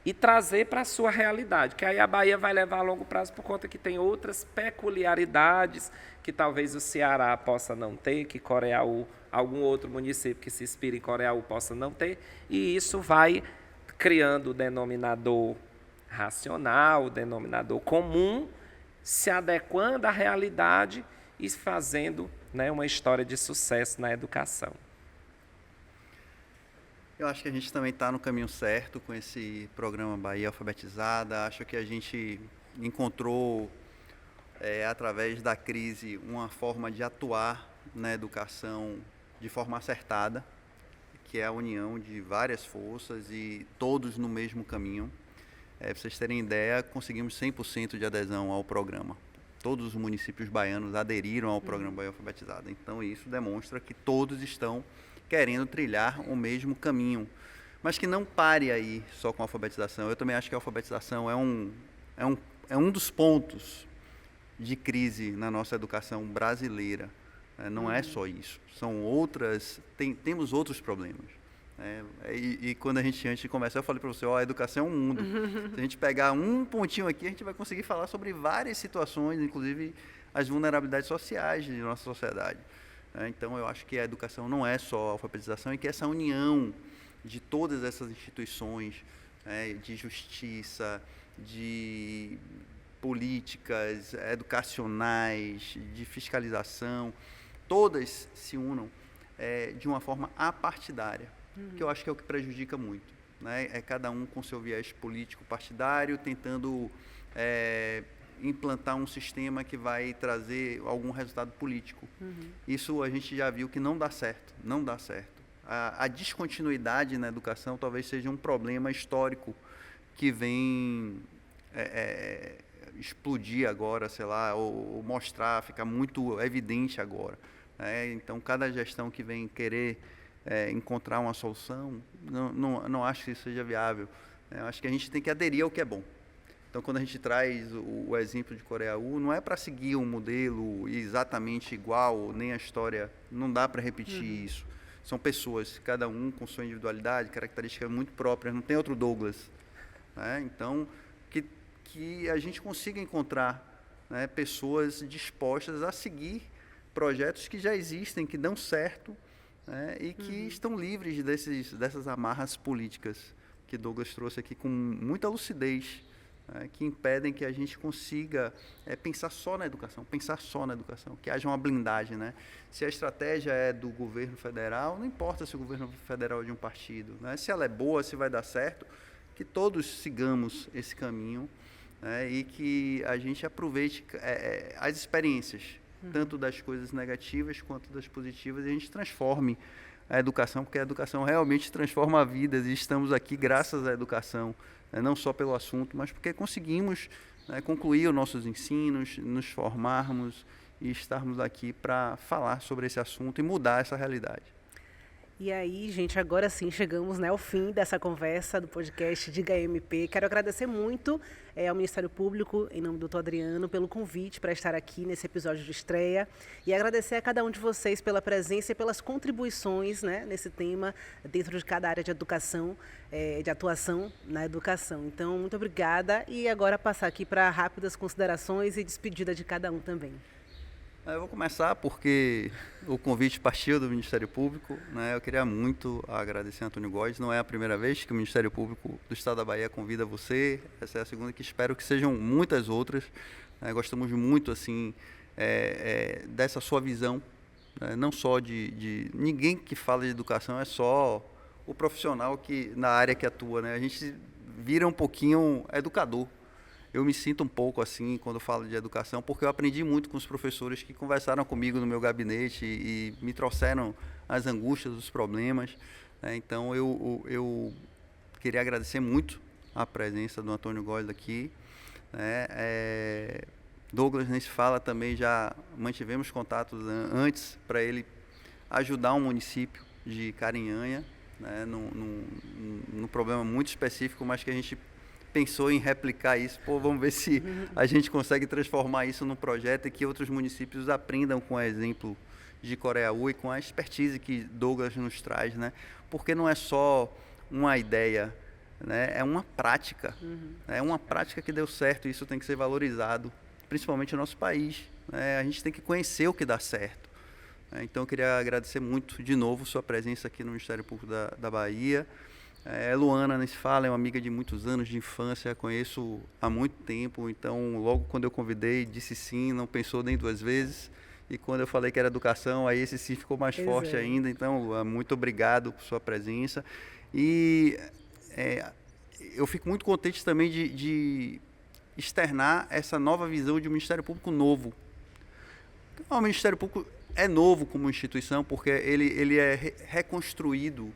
e trazer para a sua realidade, que aí a Bahia vai levar a longo prazo por conta que tem outras peculiaridades que talvez o Ceará possa não ter, que Coreaú, algum outro município que se inspire em Coreaú possa não ter, e isso vai criando o denominador racional, o denominador comum, se adequando à realidade e fazendo, né, uma história de sucesso na educação. Eu acho que a gente também está no caminho certo com esse programa Bahia Alfabetizada. Acho que a gente encontrou, através da crise, uma forma de atuar na educação de forma acertada, que é a união de várias forças e todos no mesmo caminho. Para vocês terem ideia, conseguimos 100% de adesão ao programa. Todos os municípios baianos aderiram ao programa Bahia Alfabetizada. Então, isso demonstra que todos estão querendo trilhar o mesmo caminho, mas que não pare aí só com a alfabetização. Eu também acho que a alfabetização é um dos pontos de crise na nossa educação brasileira. Não é só isso, são outras, temos outros problemas. E quando antes de conversar, eu falei para você, a educação é um mundo. Se a gente pegar um pontinho aqui, a gente vai conseguir falar sobre várias situações, inclusive as vulnerabilidades sociais de nossa sociedade. Então, eu acho que a educação não é só a alfabetização e que essa união de todas essas instituições, de justiça, de políticas educacionais, de fiscalização, todas se unam de uma forma apartidária, que eu acho que é o que prejudica muito. É cada um com seu viés político partidário, tentando implantar um sistema que vai trazer algum resultado político. Isso a gente já viu que não dá certo, não dá certo. A descontinuidade na educação talvez seja um problema histórico que vem explodir agora, sei lá, ou mostrar, ficar muito evidente agora. Então, cada gestão que vem querer encontrar uma solução, não acho que isso seja viável. Eu acho que a gente tem que aderir ao que é bom. Então, quando a gente traz o exemplo de Coreaú, não é para seguir um modelo exatamente igual, nem a história, não dá para repetir isso. São pessoas, cada um com sua individualidade, características muito próprias, não tem outro Douglas. Então, que a gente consiga encontrar pessoas dispostas a seguir projetos que já existem, que dão certo, e que estão livres dessas amarras políticas que Douglas trouxe aqui com muita lucidez, que impedem que a gente consiga pensar só na educação, que haja uma blindagem. Se a estratégia é do governo federal, não importa se o governo federal é de um partido, se ela é boa, se vai dar certo, que todos sigamos esse caminho, e que a gente aproveite as experiências, tanto das coisas negativas quanto das positivas, e a gente transforme a educação, porque a educação realmente transforma vidas, e estamos aqui graças à educação, não só pelo assunto, mas porque conseguimos concluir os nossos ensinos, nos formarmos e estarmos aqui para falar sobre esse assunto e mudar essa realidade. E aí, gente, agora sim chegamos ao fim dessa conversa do podcast Diga MP. Quero agradecer muito ao Ministério Público, em nome do Dr. Adriano, pelo convite para estar aqui nesse episódio de estreia. E agradecer a cada um de vocês pela presença e pelas contribuições nesse tema, dentro de cada área de educação, de atuação na educação. Então, muito obrigada. E agora passar aqui para rápidas considerações e despedida de cada um também. Eu vou começar porque o convite partiu do Ministério Público. Eu queria muito agradecer a Antônio Góes. Não é a primeira vez que o Ministério Público do Estado da Bahia convida você. Essa é a segunda, que espero que sejam muitas outras. Gostamos muito assim, dessa sua visão, né? Não só ninguém que fala de educação é só o profissional que na área que atua, né? A gente vira um pouquinho educador. Eu me sinto um pouco assim quando falo de educação, porque eu aprendi muito com os professores que conversaram comigo no meu gabinete e me trouxeram as angústias, os problemas, né? Então eu queria agradecer muito a presença do Antônio Góes aqui, né? Douglas nem se fala também, já mantivemos contatos antes para ele ajudar um município de Carinhanha, né? Num problema muito específico, mas que a gente pensou em replicar isso. Vamos ver se a gente consegue transformar isso num projeto e que outros municípios aprendam com o exemplo de Coreaú e com a expertise que Douglas nos traz, né? Porque não é só uma ideia, né? É uma prática. É uma prática que deu certo e isso tem que ser valorizado, principalmente no nosso país, né? A gente tem que conhecer o que dá certo. Então, eu queria agradecer muito, de novo, sua presença aqui no Ministério Público da Bahia. Luana, nem se fala, é uma amiga de muitos anos de infância, conheço há muito tempo, então, logo quando eu convidei, disse sim, não pensou nem duas vezes. E quando eu falei que era educação, aí esse sim ficou mais forte ainda. Então, muito obrigado por sua presença. E eu fico muito contente também de externar essa nova visão de um Ministério Público novo. O Ministério Público é novo como instituição porque ele é reconstruído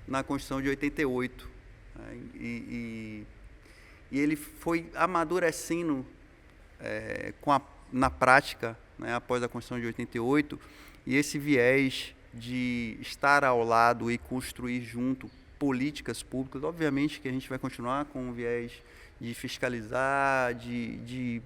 na Constituição de 88, né? E ele foi amadurecendo na prática, né, após a Constituição de 88, e esse viés de estar ao lado e construir junto políticas públicas. Obviamente que a gente vai continuar com o viés de fiscalizar, de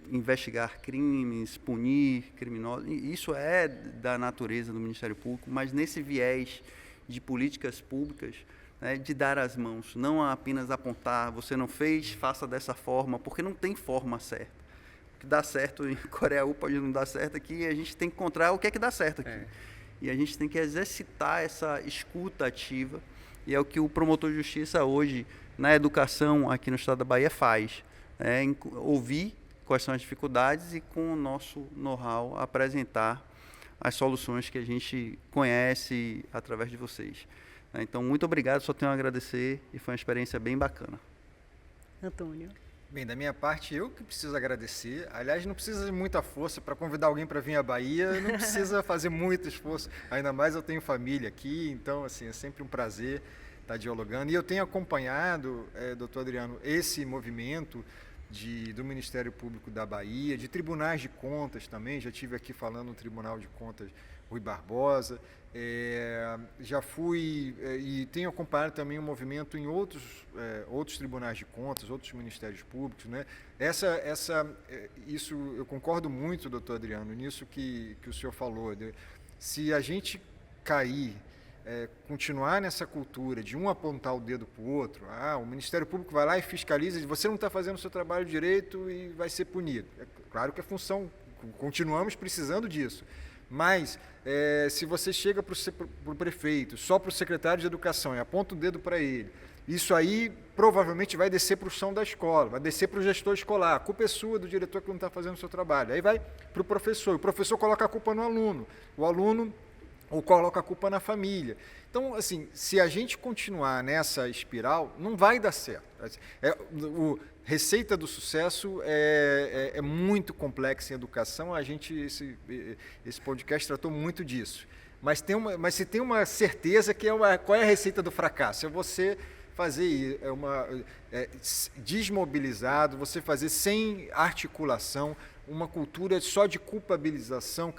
investigar crimes, punir criminosos. Isso é da natureza do Ministério Público, mas nesse viés de políticas públicas, né, de dar as mãos, não apenas apontar, você não fez, faça dessa forma, porque não tem forma certa. O que dá certo em Coreaú pode não dar certo aqui, a gente tem que encontrar o que é que dá certo aqui. E a gente tem que exercitar essa escuta ativa, e é o que o promotor de justiça hoje, na educação aqui no estado da Bahia, faz. Ouvir quais são as dificuldades e, com o nosso know-how, apresentar as soluções que a gente conhece através de vocês. Então, muito obrigado, só tenho a agradecer e foi uma experiência bem bacana. Antônio. Bem, da minha parte, eu que preciso agradecer. Aliás, não precisa de muita força para convidar alguém para vir à Bahia, não precisa fazer muito esforço, ainda mais eu tenho família aqui, então, assim, é sempre um prazer estar dialogando. E eu tenho acompanhado, doutor Adriano, esse movimento do Ministério Público da Bahia, de tribunais de contas também, já estive aqui falando no Tribunal de Contas Rui Barbosa, já fui e tenho acompanhado também o movimento em outros tribunais de contas, outros ministérios públicos, né? Isso eu concordo muito, doutor Adriano, nisso que o senhor falou. Se a gente cair, continuar nessa cultura de um apontar o dedo para o outro, o Ministério Público vai lá e fiscaliza, você não está fazendo o seu trabalho direito e vai ser punido. É claro que a função, continuamos precisando disso, mas se você chega para o prefeito, só para o secretário de Educação e aponta o dedo para ele, isso aí provavelmente vai descer para o chão da escola, vai descer para o gestor escolar, a culpa é sua, do diretor que não está fazendo o seu trabalho, aí vai para o professor coloca a culpa no aluno, o aluno ou coloca a culpa na família. Então, assim, se a gente continuar nessa espiral, não vai dar certo. Receita do sucesso é muito complexa em educação, esse podcast tratou muito disso. Mas se tem uma certeza que qual é a receita do fracasso? É você fazer desmobilizado, você fazer sem articulação, uma cultura só de culpabilização,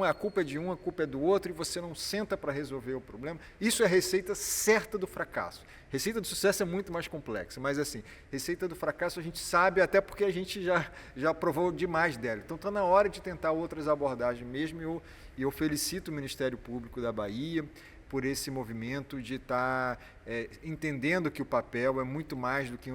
a culpa é de um, a culpa é do outro, e você não senta para resolver o problema. Isso é a receita certa do fracasso. Receita do sucesso é muito mais complexa, mas assim, receita do fracasso a gente sabe, até porque a gente já provou demais dela. Então está na hora de tentar outras abordagens mesmo, e eu felicito o Ministério Público da Bahia por esse movimento de estar entendendo que o papel é muito mais do que...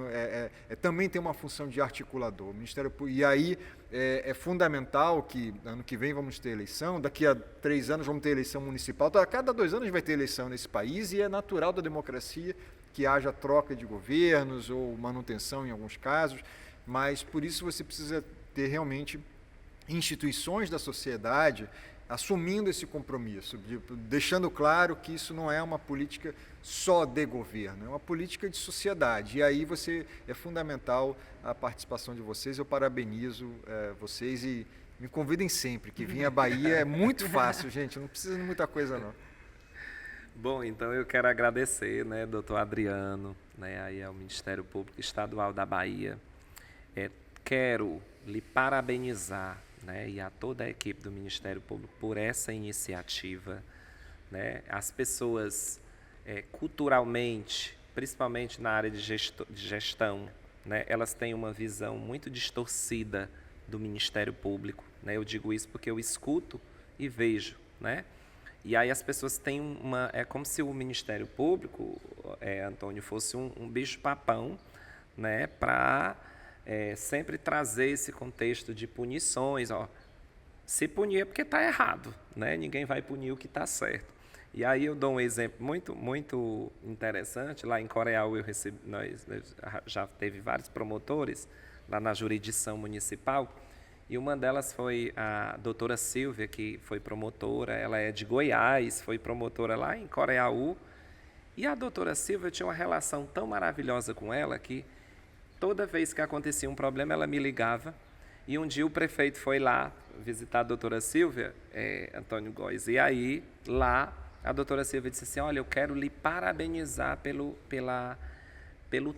também tem uma função de articulador. O Ministério Público, e aí é fundamental que ano que vem vamos ter eleição, daqui a 3 anos vamos ter eleição municipal, a cada 2 anos vai ter eleição nesse país, e é natural da democracia que haja troca de governos ou manutenção em alguns casos, mas por isso você precisa ter realmente instituições da sociedade assumindo esse compromisso, deixando claro que isso não é uma política só de governo, é uma política de sociedade. E aí é fundamental a participação de vocês. Eu parabenizo vocês e me convidem sempre, que vir à Bahia é muito fácil, gente, não precisa de muita coisa não. Bom, então eu quero agradecer, né, doutor Adriano, né, aí ao Ministério Público Estadual da Bahia. Quero lhe parabenizar, né, e a toda a equipe do Ministério Público por essa iniciativa, né? As pessoas, culturalmente, principalmente na área de gestão, né, elas têm uma visão muito distorcida do Ministério Público, né? Eu digo isso porque eu escuto e vejo, né? E aí as pessoas têm é como se o Ministério Público, Antônio, fosse um bicho-papão, né, para sempre trazer esse contexto de punições. Ó, se punir é porque está errado, né? Ninguém vai punir o que está certo. E aí eu dou um exemplo muito interessante. Lá em Coreal nós já teve vários promotores lá na jurisdição municipal, e uma delas foi a doutora Silvia, que foi promotora. Ela é de Goiás, foi promotora lá em Coreaú. E a doutora Silvia tinha uma relação tão maravilhosa com ela que toda vez que acontecia um problema, ela me ligava. E um dia o prefeito foi lá visitar a doutora Silvia, Antônio Góes. E aí, lá, a doutora Silvia disse assim: olha, eu quero lhe parabenizar pelo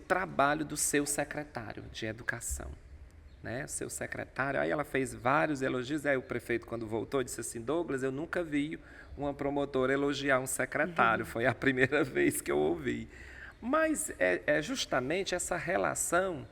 trabalho do seu secretário de educação. Né? Seu secretário. Aí ela fez vários elogios. Aí o prefeito, quando voltou, disse assim: Douglas, eu nunca vi uma promotora elogiar um secretário. Foi a primeira vez que eu ouvi. Mas é justamente essa relação,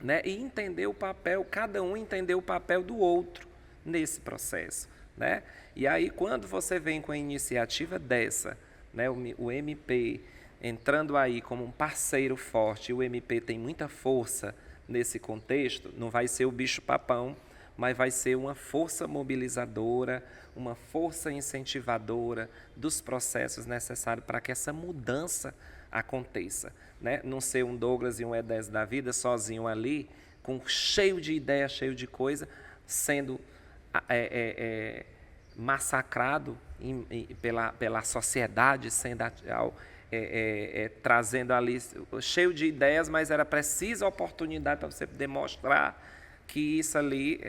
né, e entender o papel, cada um entender o papel do outro nesse processo, né? E aí, quando você vem com a iniciativa dessa, né, o MP entrando aí como um parceiro forte, e o MP tem muita força nesse contexto, não vai ser o bicho-papão, mas vai ser uma força mobilizadora, uma força incentivadora dos processos necessários para que essa mudança aconteça, né? Não ser um Douglas e um E10 da vida sozinho ali, cheio de ideia, cheio de coisa, sendo massacrado pela sociedade, sendo trazendo ali cheio de ideias, mas era precisa oportunidade para você demonstrar que isso ali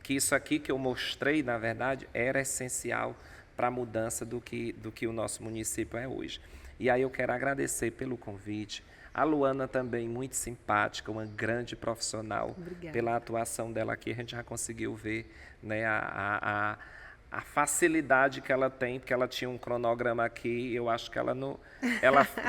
que isso aqui que eu mostrei, na verdade, era essencial para a mudança do que o nosso município é hoje. E aí eu quero agradecer pelo convite. A Luana também, muito simpática, uma grande profissional. Obrigada. Pela atuação dela aqui, a gente já conseguiu ver, né, a facilidade que ela tem, porque ela tinha um cronograma aqui, e eu acho que ela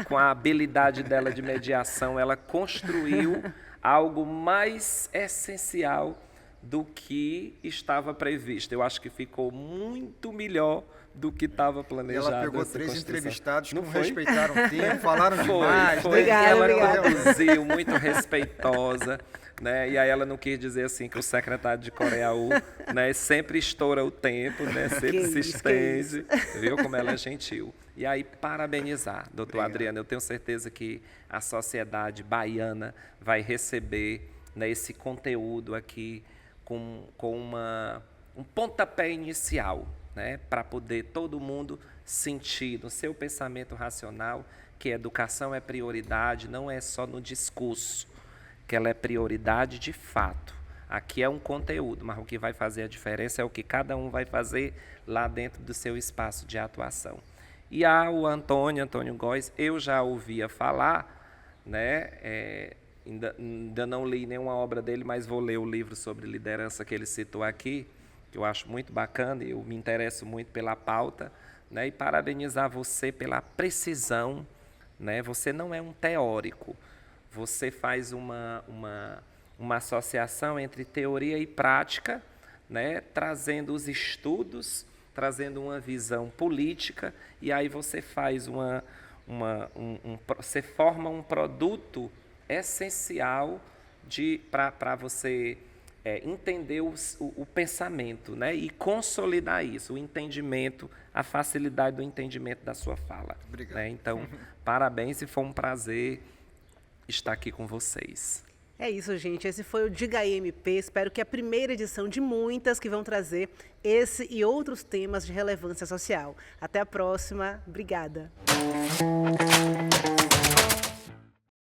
com a habilidade dela de mediação, ela construiu algo mais essencial do que estava previsto. Eu acho que ficou muito melhor do que estava planejado. Ela pegou 3 entrevistados que não foi? respeitaram o tempo, falaram demais. Foi. Obrigada, Ela conduziu, muito respeitosa, né? E aí ela não quis dizer assim que o secretário de Coreaú, né, sempre estoura o tempo, né, sempre se estende, viu como ela é gentil. E aí parabenizar, doutor Adriano, eu tenho certeza que a sociedade baiana vai receber, né, esse conteúdo aqui com um pontapé inicial, né, para poder todo mundo sentir no seu pensamento racional que a educação é prioridade, não é só no discurso, que ela é prioridade de fato. Aqui é um conteúdo, mas o que vai fazer a diferença é o que cada um vai fazer lá dentro do seu espaço de atuação. E o Antônio Góes, eu já ouvia falar, né, ainda não li nenhuma obra dele, mas vou ler o livro sobre liderança que ele citou aqui, que eu acho muito bacana e eu me interesso muito pela pauta, né, e parabenizar você pela precisão, né? Você não é um teórico, você faz uma associação entre teoria e prática, né, trazendo os estudos, trazendo uma visão política, e aí você faz você forma um produto essencial para você entender o pensamento, né, e consolidar isso, o entendimento, a facilidade do entendimento da sua fala. Obrigado. Né? Então, parabéns e foi um prazer estar aqui com vocês. É isso, gente. Esse foi o Diga aí MP. Espero que a primeira edição de muitas que vão trazer esse e outros temas de relevância social. Até a próxima. Obrigada.